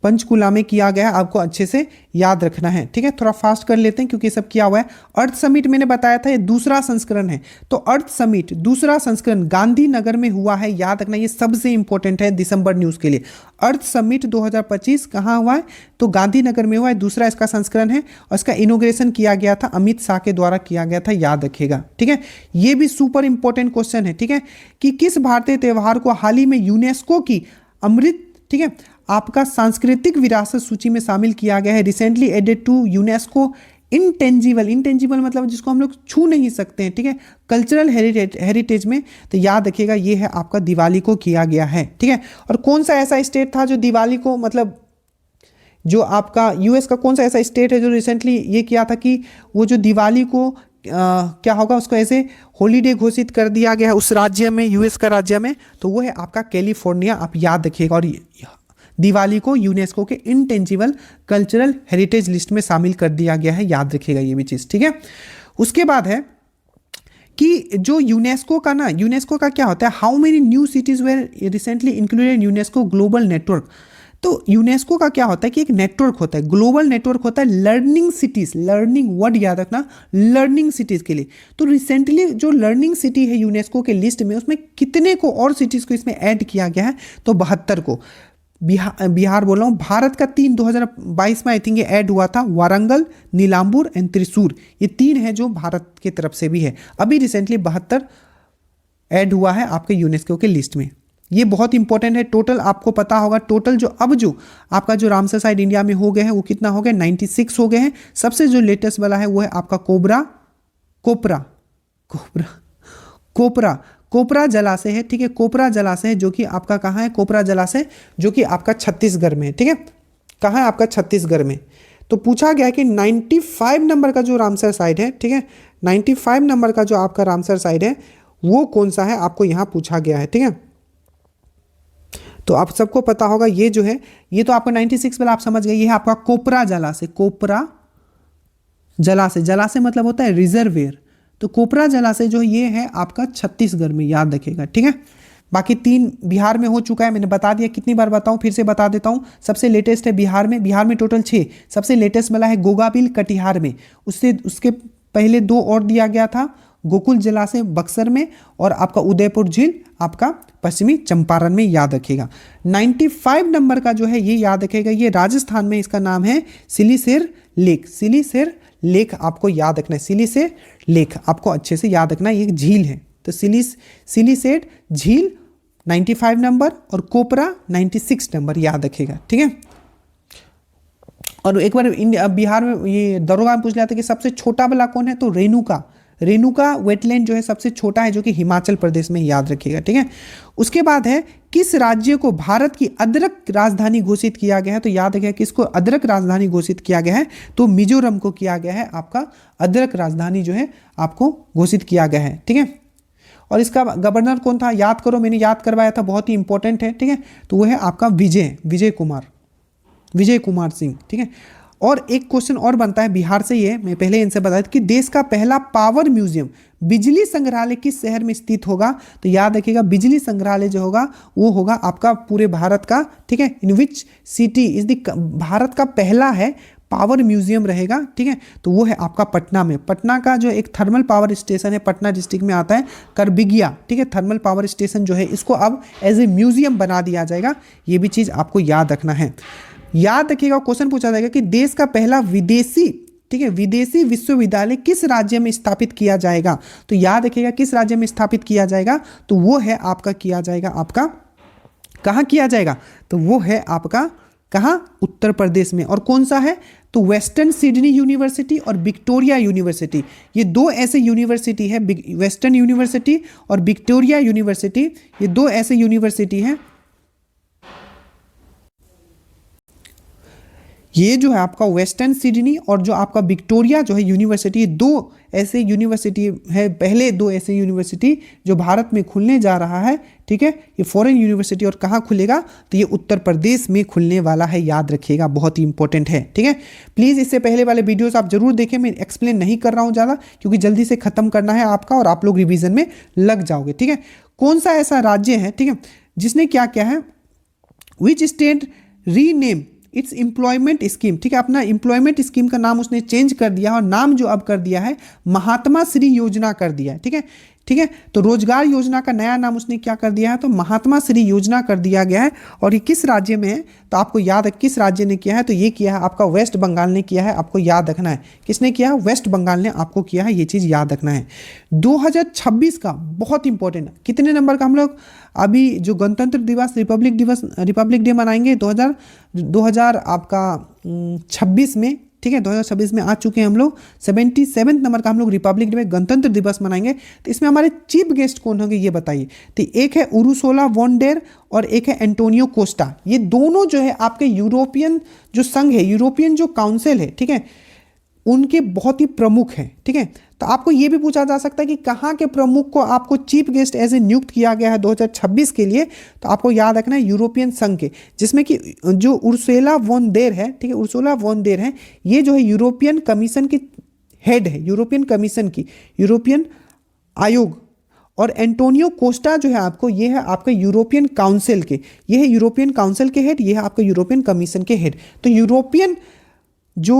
पंचकुला में किया गया है, आपको अच्छे से याद रखना है, ठीक है। थोड़ा फास्ट कर लेते हैं क्योंकि सब किया हुआ है। अर्थ समिट मैंने बताया था ये दूसरा संस्करण है, तो अर्थ समिट दूसरा संस्करण गांधीनगर में हुआ है, याद रखना, ये सबसे इंपॉर्टेंट है दिसंबर न्यूज़ के लिए। अर्थ समिट 2025 कहाँ हुआ है, तो गांधीनगर में हुआ है, दूसरा इसका संस्करण है, और इसका इनोग्रेशन किया गया था अमित शाह के द्वारा किया गया था, याद रखिएगा, ठीक है। ये भी सुपर इंपॉर्टेंट क्वेश्चन है, ठीक है, कि किस भारतीय त्यौहार को हाल ही में यूनेस्को की अमृत, ठीक है, आपका सांस्कृतिक विरासत सूची में शामिल किया गया है, recently added to UNESCO intangible मतलब जिसको हम लोग छू नहीं सकते हैं, ठीक है, कल्चरल हेरिटेज में, तो याद रखिएगा ये है आपका दिवाली को किया गया है, ठीक है। और कौन सा ऐसा स्टेट था जो दिवाली को, मतलब जो आपका US का कौन सा ऐसा स्टेट है जो रिसेंटली ये किया था कि वो जो दिवाली को क्या होगा, उसको ऐसे हॉलीडे घोषित कर दिया गया है उस राज्य में, US का राज्य में, तो वो है आपका कैलिफोर्निया, आप याद रखिएगा। और दिवाली को यूनेस्को के इंटेंजिबल कल्चरल हेरिटेज लिस्ट में शामिल कर दिया गया है, याद रखिएगा ये भी चीज़, ठीक है। उसके बाद है कि जो यूनेस्को का ना, यूनेस्को का क्या होता है, how many new cities were recently included in UNESCO global network. तो यूनेस्को का क्या होता है कि एक नेटवर्क होता है, ग्लोबल नेटवर्क होता है लर्निंग सिटीज, लर्निंग वर्ड याद रखना, लर्निंग सिटीज के लिए। तो रिसेंटली जो लर्निंग सिटी है यूनेस्को के लिस्ट में, उसमें कितने को और सिटीज को इसमें ऐड किया गया है, तो 72 को। बिहार बोल रहा हूँ, भारत का 3 2022 में आई थिंक ये ऐड हुआ था, वारंगल, नीलांबूर एंड त्रिशूर, ये 3 है जो भारत की तरफ से भी है। अभी रिसेंटली 72 ऐड हुआ है आपके यूनेस्को के लिस्ट में, ये बहुत इंपॉर्टेंट है। टोटल आपको पता होगा, टोटल जो अब जो आपका जो रामसर साइट इंडिया में हो गए हैं वो कितना हो गया, 96 हो गए हैं। सबसे जो लेटेस्ट वाला है वो है आपका कोपरा जलाशय है, ठीक है, कोपरा जलाशय है जो कि आपका कहाँ है, कोपरा जलाशय जो कि आपका छत्तीसगढ़ में है, ठीक है, कहाँ है आपका छत्तीसगढ़ में। तो पूछा गया कि 95 नंबर का जो रामसर साइट है, ठीक है, 95 नंबर का जो आपका रामसर साइट है वो कौन सा है, आपको यहाँ पूछा गया है, ठीक है। तो आप सबको पता होगा ये जो है, ये तो आपका 96 वाला आप समझ गए, ये है आपका कोपरा जलाशय, कोपरा जलाशय, जलाशय मतलब होता है रिजर्वेयर। तो कोपरा जलाशय जो ये है आपका छत्तीसगढ़ में, याद रखिएगा, ठीक है। बाकी 3 बिहार में हो चुका है, मैंने बता दिया, कितनी बार बताऊं, फिर से बता देता हूं। सबसे लेटेस्ट है बिहार में टोटल 6। सबसे लेटेस्ट वाला है गोगाबिल कटिहार में, उसके पहले 2 और दिया गया था, गोकुल जलाशय बक्सर में और आपका उदयपुर झील आपका पश्चिमी चंपारण में, याद रखिएगा। 95 नंबर का जो है ये याद रखिएगा, ये राजस्थान में, इसका नाम है सिलीसेर लेक। सिलीसेर लेक आपको याद रखना है, सिलीसेर लेक आपको अच्छे से याद रखना है, ये एक झील है। तो सिलीसेर झील 95 नंबर और कोपरा 96 नंबर, याद रखिएगा, ठीक है। और एक बार बिहार में ये दरोगा में पूछ लिया था कि सबसे छोटा वाला कौन है, तो रेणुका वेटलैंड जो है सबसे छोटा है, जो कि हिमाचल प्रदेश में, याद रखिएगा, ठीक है। उसके बाद है किस राज्य को भारत की अदरक राजधानी घोषित किया गया है, तो याद रखिएगा किसको अदरक राजधानी घोषित किया गया है, तो मिजोरम को किया गया है, आपका अदरक राजधानी जो है आपको घोषित किया गया है, ठीक है। और इसका गवर्नर कौन था, याद करो, मैंने याद करवाया था, बहुत ही इंपॉर्टेंट है, ठीक है। तो वो है आपका विजय कुमार सिंह, ठीक है। और एक क्वेश्चन और बनता है बिहार से, ये मैं पहले इनसे बताया कि देश का पहला पावर म्यूजियम, बिजली संग्रहालय किस शहर में स्थित होगा, तो याद रखिएगा बिजली संग्रहालय जो होगा वो होगा आपका पूरे भारत का, ठीक है। In which city is the, Bharat का पहला है पावर म्यूजियम रहेगा, ठीक है। तो वो है आपका पटना में। पटना का जो एक थर्मल पावर स्टेशन है, पटना डिस्ट्रिक्ट में आता है, करबिगिया, ठीक है। थर्मल पावर स्टेशन जो है इसको अब एज ए म्यूजियम बना दिया जाएगा, ये भी चीज़ आपको याद रखना है। याद रखिएगा, क्वेश्चन पूछा जाएगा कि देश का पहला विदेशी, ठीक है, विदेशी विश्वविद्यालय किस राज्य में स्थापित किया जाएगा, तो याद रखिएगा किस राज्य में स्थापित किया जाएगा, तो वो है आपका किया जाएगा, आपका कहाँ किया जाएगा, तो वो है आपका कहाँ, उत्तर प्रदेश में। और कौन सा है, तो वेस्टर्न सिडनी यूनिवर्सिटी और विक्टोरिया यूनिवर्सिटी, ये 2 ऐसे यूनिवर्सिटी है, वेस्टर्न यूनिवर्सिटी और विक्टोरिया यूनिवर्सिटी, ये 2 ऐसे यूनिवर्सिटी हैं। ये जो है आपका वेस्टर्न सिडनी और जो आपका विक्टोरिया जो है यूनिवर्सिटी, ये 2 ऐसे यूनिवर्सिटी है, पहले 2 ऐसे यूनिवर्सिटी जो भारत में खुलने जा रहा है, ठीक है। ये फॉरेन यूनिवर्सिटी, और कहाँ खुलेगा, तो ये उत्तर प्रदेश में खुलने वाला है, याद रखिएगा, बहुत ही इंपॉर्टेंट है, ठीक है। प्लीज़ इससे पहले वाले वीडियोस आप जरूर देखें, मैं एक्सप्लेन नहीं कर रहा हूँ ज़्यादा, क्योंकि जल्दी से खत्म करना है आपका और आप लोग रिविजन में लग जाओगे, ठीक है। कौन सा ऐसा राज्य है, ठीक है, जिसने क्या किया है, which state rename it's employment scheme, ठीक है, अपना एम्प्लॉयमेंट स्कीम का नाम उसने चेंज कर दिया और नाम जो अब कर दिया है महात्मा श्री योजना कर दिया है, ठीक है, ठीक है। तो रोजगार योजना का नया नाम उसने क्या कर दिया है, तो महात्मा श्री योजना कर दिया गया है। और ये किस राज्य में है, तो आपको याद है किस राज्य ने किया है, तो ये किया है आपका वेस्ट बंगाल ने किया है, आपको याद रखना है, किसने किया है, वेस्ट बंगाल ने आपको किया है, ये चीज़ याद रखना है। 2026 का बहुत इंपॉर्टेंट, कितने नंबर का हम लोग अभी जो गणतंत्र दिवस रिपब्लिक डे मनाएंगे 2000 आपका 26 में, ठीक है, 2026 में आ चुके हैं हम लोग। 77 नंबर का हम लोग रिपब्लिक डे में गणतंत्र दिवस मनाएंगे। तो इसमें हमारे चीफ गेस्ट कौन होंगे ये बताइए, तो एक है उर्सुला वॉन डेर और एक है एंटोनियो कोस्टा। ये दोनों जो है आपके यूरोपियन जो संघ है, यूरोपियन जो काउंसिल है, ठीक है, उनके बहुत ही प्रमुख हैं, ठीक है। तो आपको ये भी पूछा जा सकता है कि कहाँ के प्रमुख को आपको चीफ गेस्ट ऐसे नियुक्त किया गया है 2026 के लिए, तो आपको याद रखना है यूरोपियन संघ के, जिसमें कि जो उर्सुला वॉन डेर है, ठीक है, उर्सुला वॉन डेर है, ये जो है यूरोपियन कमीशन की हेड है, यूरोपियन कमीशन की, यूरोपियन आयोग। और एंटोनियो कोस्टा जो है आपको, ये है आपके यूरोपियन काउंसिल के, ये है यूरोपियन काउंसिल के हेड, ये है आपका यूरोपियन कमीशन के हेड। तो यूरोपियन जो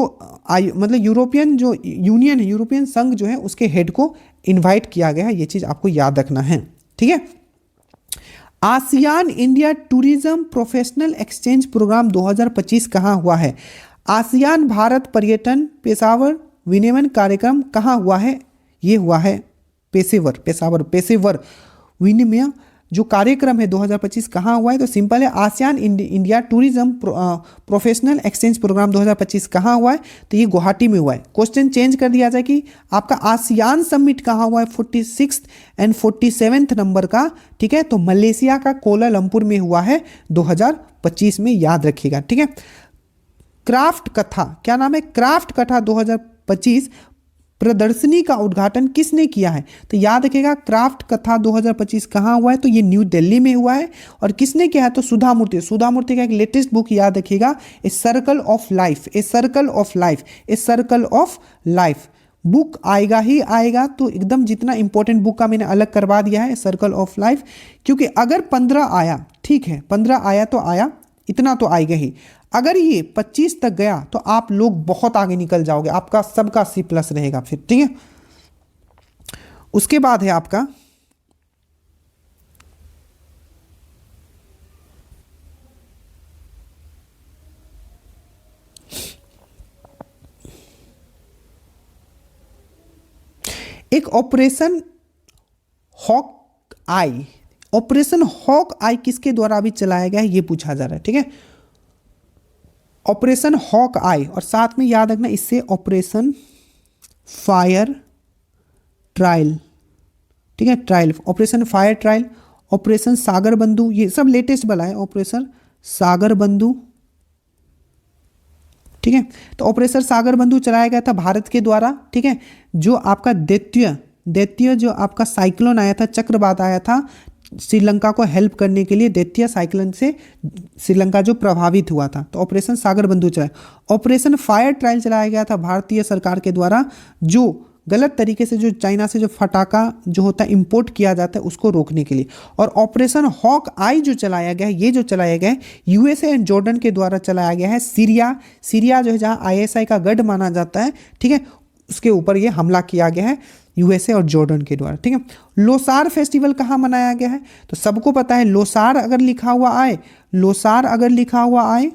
मतलब यूरोपियन जो यूनियन है, यूरोपियन संघ जो है, उसके हेड को इनवाइट किया गया है, ये चीज़ आपको याद रखना है, ठीक है। ASEAN India tourism professional exchange programme 2025 कहाँ हुआ है, आसियान भारत पर्यटन पेशेवर विनिमय कार्यक्रम कहाँ हुआ है, ये हुआ है पेशेवर विनिमय जो कार्यक्रम है 2025 कहाँ हुआ है, तो सिंपल है, ASEAN India tourism professional exchange programme 2025 कहाँ हुआ है, तो ये गुवाहाटी में हुआ है। क्वेश्चन चेंज कर दिया जाए कि आपका आसियान समिट कहाँ हुआ है, 46 एंड 47 नंबर का, ठीक है, तो मलेशिया का कोलालमपुर में हुआ है 2025 में, याद रखिएगा, ठीक है। क्राफ्ट कथा, क्या नाम है, क्राफ्ट कथा 2025 प्रदर्शनी का उद्घाटन किसने किया है, तो याद रखिएगा क्राफ्ट कथा 2025 कहाँ हुआ है, तो ये न्यू दिल्ली में हुआ है। और किसने किया है, तो सुधा मूर्ति का एक लेटेस्ट बुक याद रखिएगा, a circle of life, book आएगा ही आएगा, तो एकदम जितना इंपॉर्टेंट बुक का मैंने अलग करवा दिया है सर्कल ऑफ लाइफ, क्योंकि अगर 15 आया, ठीक है 15 आया तो आया, इतना तो आएगा ही। अगर ये 25 तक गया तो आप लोग बहुत आगे निकल जाओगे, आपका सबका C+ रहेगा फिर, ठीक है। उसके बाद है आपका एक ऑपरेशन हॉक आई। ऑपरेशन हॉक आई किसके द्वारा अभी चलाया गया है ये पूछा जा रहा है, ठीक है। ऑपरेशन हॉक आई, और साथ में याद रखना इससे ऑपरेशन फायर ट्रायल, ठीक है, trial, operation fire trial, operation Sagar Bandhu, ये सब लेटेस्ट वाला है, ऑपरेशन सागर बंधु, ठीक है। तो ऑपरेशन सागर बंधु चलाया गया था भारत के द्वारा, ठीक है। जो आपका दैत्य जो आपका साइक्लोन आया था, चक्रवात आया था श्रीलंका को हेल्प करने के लिए, दैत्य साइक्लोन से श्रीलंका जो प्रभावित हुआ था, तो ऑपरेशन सागर बंधु चलाया। ऑपरेशन फायर ट्रायल चलाया गया था भारतीय सरकार के द्वारा, जो गलत तरीके से जो चाइना से जो फटाका जो होता है इंपोर्ट किया जाता है उसको रोकने के लिए। और ऑपरेशन हॉक आई जो चलाया गया है, ये जो चलाया गया है USA एंड जॉर्डन के द्वारा चलाया गया है। सीरिया जो है जहाँ ISI का गढ़ माना जाता है, ठीक है, उसके ऊपर ये हमला किया गया है USA और जॉर्डन के द्वारा, ठीक है। लोसार फेस्टिवल कहाँ मनाया गया है, तो सबको पता है लोसार अगर लिखा हुआ आए, लोसार अगर लिखा हुआ आए,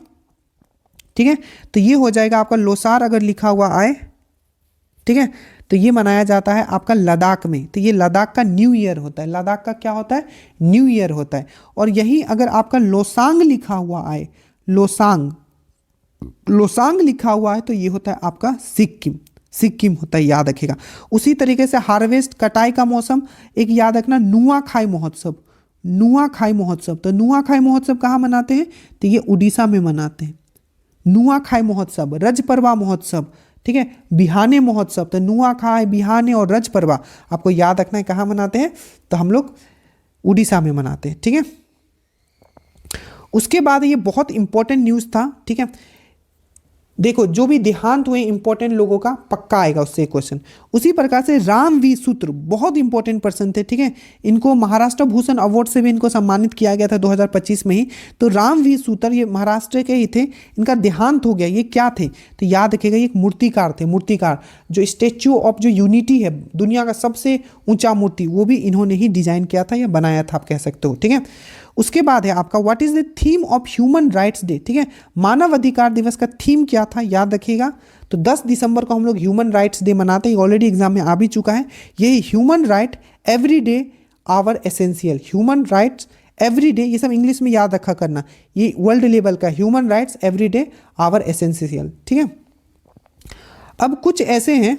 ठीक है, तो ये हो जाएगा आपका लोसार अगर लिखा हुआ आए, ठीक है, तो ये मनाया जाता है आपका लद्दाख में। तो ये लद्दाख का न्यू ईयर होता है, लद्दाख का क्या होता है, न्यू ईयर होता है। और यही अगर आपका लोसांग लिखा हुआ आए, लोसांग लिखा हुआ है तो ये होता है आपका सिक्किम होता है, याद रखिएगा। उसी तरीके से हार्वेस्ट कटाई का मौसम एक याद रखना, नुआखाई महोत्सव, नुआखाई महोत्सव। तो नुआखाई महोत्सव कहाँ मनाते हैं, तो ये उड़ीसा में मनाते हैं, नुआखाई महोत्सव। रजपर्वा महोत्सव, ठीक है, बिहाने महोत्सव। तो नुआखाई, बिहाने और रजपर्वा आपको याद रखना है कहाँ मनाते हैं, तो हम लोग उड़ीसा में मनाते हैं, ठीक है। उसके बाद ये बहुत इंपॉर्टेंट न्यूज़ था, ठीक है। देखो जो भी देहांत हुए इंपॉर्टेंट लोगों का पक्का आएगा उससे क्वेश्चन। उसी प्रकार से राम वी सूत्र बहुत इंपॉर्टेंट पर्सन थे, ठीक है। इनको महाराष्ट्र भूषण अवार्ड से भी इनको सम्मानित किया गया था 2025 में ही। तो राम वी सूत्र ये महाराष्ट्र के ही थे, इनका देहांत हो गया। ये क्या थे, तो याद रखिएगा ये एक मूर्तिकार थे, मूर्तिकार जो स्टेच्यू ऑफ जो यूनिटी है दुनिया का सबसे ऊंचा मूर्ति, वो भी इन्होंने ही डिजाइन किया था या बनाया था, आप कह सकते हो, ठीक है। उसके बाद है आपका what is the theme of human rights day, ठीक है। मानव अधिकार दिवस का थीम क्या था, याद रखिएगा। तो 10 दिसंबर को हम लोग ह्यूमन राइट्स डे मनाते हैं, ऑलरेडी एग्जाम में आ भी चुका है। यही human right every day our essential, human rights every day, ये सब इंग्लिश में याद रखा करना, ये वर्ल्ड लेवल का human rights every day our essential, ठीक है। अब कुछ ऐसे हैं,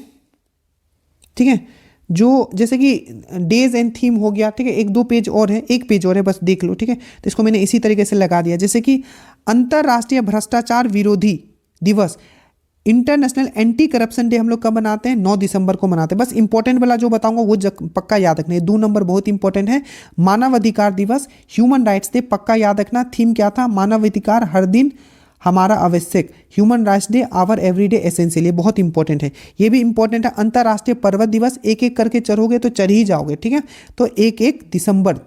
ठीक है, जो जैसे कि डेज एंड थीम हो गया, ठीक है। 1-2 पेज और है, एक पेज और है, बस देख लो, ठीक है। तो इसको मैंने इसी तरीके से लगा दिया, जैसे कि अंतर्राष्ट्रीय भ्रष्टाचार विरोधी दिवस, इंटरनेशनल एंटी करप्शन डे हम लोग कब मनाते हैं, 9 दिसंबर को मनाते हैं। बस इंपॉर्टेंट वाला जो बताऊंगा वो पक्का याद रखना है, 2 नंबर बहुत इंपॉर्टेंट है। मानव अधिकार दिवस, ह्यूमन राइट्स डे पक्का याद रखना। थीम क्या था, मानव अधिकार हर दिन हमारा आवश्यक, human rights day our everyday essential, ये बहुत इंपॉर्टेंट है। ये भी इंपॉर्टेंट है, अंतर्राष्ट्रीय पर्वत दिवस, एक एक करके चढ़ोगे तो चढ़ ही जाओगे, ठीक है। तो 1-1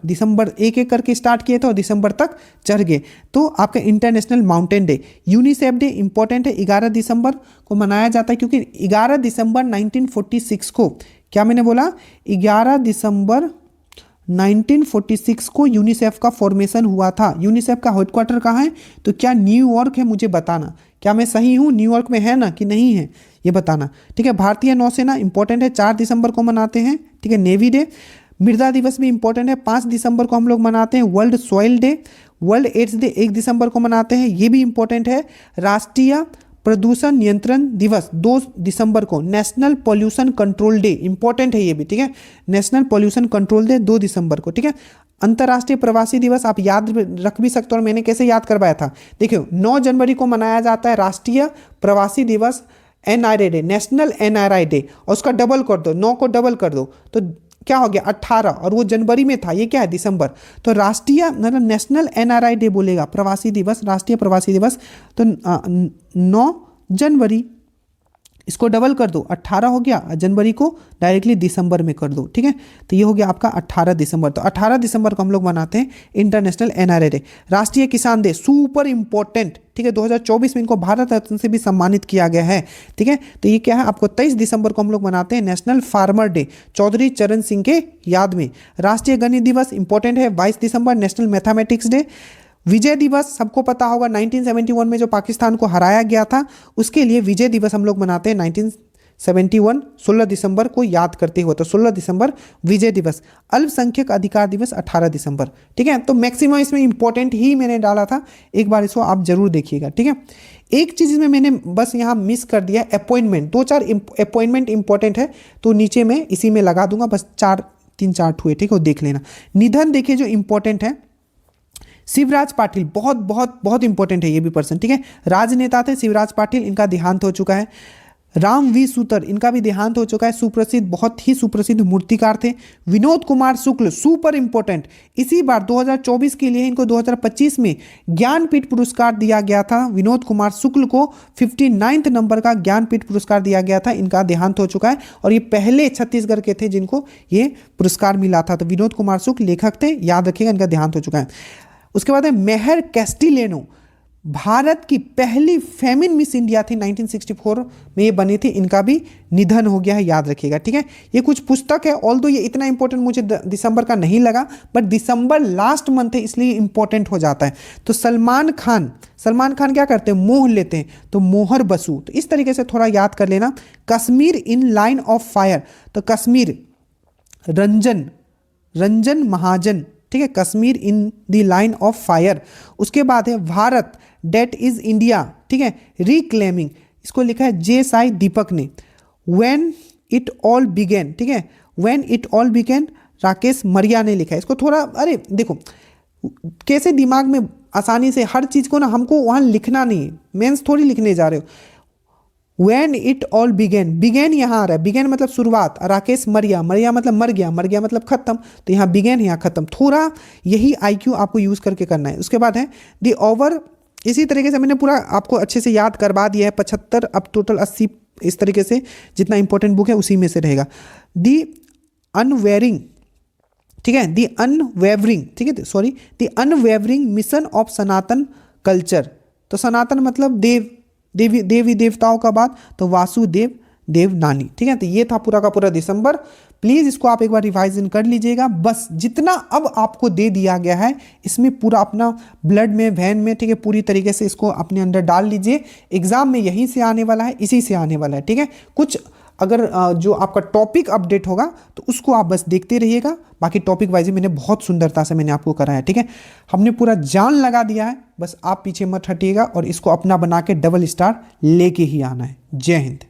दिसंबर एक एक करके स्टार्ट किए थे और दिसंबर तक चढ़ गए, तो आपका international mountain day. UNICEF day important है, 11 दिसंबर को मनाया जाता है, क्योंकि 11 दिसंबर 1946 को, क्या मैंने बोला, 11 दिसंबर 1946 को यूनिसेफ का फॉर्मेशन हुआ था। यूनिसेफ का हेडक्वार्टर कहाँ है, तो क्या न्यूयॉर्क है, मुझे बताना, क्या मैं सही हूँ, न्यूयॉर्क में है ना कि नहीं है, ये बताना, ठीक है। भारतीय नौसेना इंपॉर्टेंट है, 4 दिसंबर को मनाते हैं, ठीक है। नेवी डे, मृदा दिवस भी इंपॉर्टेंट है, 5 दिसंबर को हम लोग मनाते हैं। World soil day, world AIDS day 1 दिसंबर को मनाते हैं, ये भी इंपॉर्टेंट है। राष्ट्रीय प्रदूषण नियंत्रण दिवस 2 दिसंबर को, national pollution control day important है ये भी, ठीक है। नेशनल पॉल्यूशन कंट्रोल डे 2 दिसंबर को, ठीक है। अंतर्राष्ट्रीय प्रवासी दिवस आप याद रख भी सकते हो, और मैंने कैसे याद करवाया था, देखियो 9 जनवरी को मनाया जाता है राष्ट्रीय प्रवासी दिवस, NRA day, national NRI day, और उसका डबल कर दो, 9 को डबल कर दो तो क्या हो गया 18, और वो जनवरी में था, ये क्या है दिसंबर। तो राष्ट्रीय मतलब नेशनल NRI डे बोलेगा, प्रवासी दिवस, राष्ट्रीय प्रवासी दिवस, तो 9 जनवरी इसको डबल कर दो, 18 हो गया, जनवरी को डायरेक्टली दिसंबर में कर दो, ठीक है। तो ये हो गया आपका 18 दिसंबर। तो 18 दिसंबर को हम लोग मनाते हैं इंटरनेशनल एनआरए डे। राष्ट्रीय किसान डे सुपर इंपॉर्टेंट, ठीक है, 2024 में इनको भारत रत्न से भी सम्मानित किया गया है, ठीक है। तो ये क्या है आपको 23 दिसंबर को हम लोग मनाते हैं नेशनल फार्मर डे, चौधरी चरण सिंह के याद में। राष्ट्रीय गणित दिवस इंपॉर्टेंट है 22 दिसंबर, नेशनल मैथमेटिक्स डे। विजय दिवस सबको पता होगा 1971 में जो पाकिस्तान को हराया गया था, उसके लिए विजय दिवस हम लोग मनाते हैं 1971 16 दिसंबर को याद करते हुए। तो 16 दिसंबर विजय दिवस। अल्पसंख्यक अधिकार दिवस 18 दिसंबर, ठीक है। तो मैक्सिमम इसमें इंपॉर्टेंट ही मैंने डाला था, एक बार इसको आप जरूर देखिएगा, ठीक है। एक चीज़ इसमें मैंने बस यहाँ मिस कर दिया, अपॉइंटमेंट। 2-4 अपॉइंटमेंट इंपॉर्टेंट है, तो नीचे में इसी में लगा दूंगा, बस 3-4 ठुए, ठीक है, वो देख लेना। निधन देखिए जो इंपॉर्टेंट है, शिवराज पाटिल, बहुत बहुत बहुत इंपॉर्टेंट है ये भी पर्सन, ठीक है। राजनेता थे शिवराज पाटिल, इनका देहांत हो चुका है। राम वी सूतर, इनका भी देहांत हो चुका है, सुप्रसिद्ध, बहुत ही सुप्रसिद्ध मूर्तिकार थे। विनोद कुमार शुक्ल, सुपर इंपॉर्टेंट, इसी बार 2024 के लिए इनको 2025 में ज्ञानपीठ पुरस्कार दिया गया था। विनोद कुमार शुक्ल को 59 नंबर का ज्ञानपीठ पुरस्कार दिया गया था, इनका देहांत हो चुका है। और ये पहले छत्तीसगढ़ के थे जिनको ये पुरस्कार मिला था। तो विनोद कुमार शुक्ल लेखक थे, याद रखिएगा, इनका देहांत हो चुका है। उसके बाद है मेहर कैस्टिलेनो, भारत की पहली फेमिन मिस इंडिया थी, 1964 में ये बनी थी, इनका भी निधन हो गया है, याद रखिएगा, ठीक है। ये कुछ पुस्तक है, ऑल्दो ये इतना इंपॉर्टेंट मुझे दिसंबर का नहीं लगा, बट दिसंबर लास्ट मंथ है इसलिए इंपॉर्टेंट हो जाता है। तो सलमान खान क्या करते हैं, मोह लेते हैं, तो मोहर बसु, तो इस तरीके से थोड़ा याद कर लेना। Kashmir in line of fire, तो कश्मीर रंजन महाजन, ठीक है, Kashmir in the line of fire. उसके बाद है भारत डेट इज इंडिया, ठीक है, रिक्लेमिंग, इसको लिखा है जे साई दीपक ने। व्हेन इट ऑल बिगेन, ठीक है, when it all began Rakesh Maria ने लिखा है। इसको थोड़ा, अरे देखो कैसे दिमाग में आसानी से हर चीज को ना, हमको वहां लिखना नहीं है, मेंस थोड़ी लिखने जा रहे हो। When it all began, began यहाँ आ रहा है, began मतलब शुरुआत, राकेश मरिया मतलब मर गया मतलब खत्म, तो यहाँ began यहाँ खत्म, थोड़ा यही IQ आपको यूज करके करना है। उसके बाद है दी ओवर, इसी तरीके से मैंने पूरा आपको अच्छे से याद करवा दिया है, 75, अब टोटल 80, इस तरीके से जितना इंपॉर्टेंट बुक है उसी में से रहेगा। दी अनवेयरिंग, ठीक है, दी अनवेवरिंग, ठीक है, sorry, the unwavering mission of Sanatan culture. तो सनातन मतलब देवी देवताओं का बात, तो वासुदेव देवनानी, ठीक है। तो ये था पूरा का पूरा दिसंबर। प्लीज इसको आप एक बार रिवाइजन कर लीजिएगा। बस जितना अब आपको दे दिया गया है इसमें पूरा अपना ब्लड में, वैन में, ठीक है, पूरी तरीके से इसको अपने अंदर डाल लीजिए। एग्जाम में यहीं से आने वाला है, इसी से आने वाला है, ठीक है। कुछ अगर जो आपका टॉपिक अपडेट होगा तो उसको आप बस देखते रहिएगा, बाकी टॉपिक वाइज मैंने बहुत सुंदरता से मैंने आपको कराया, ठीक है। हमने पूरा जान लगा दिया है, बस आप पीछे मत हटिएगा और इसको अपना बना के डबल स्टार लेके ही आना है। जय हिंद।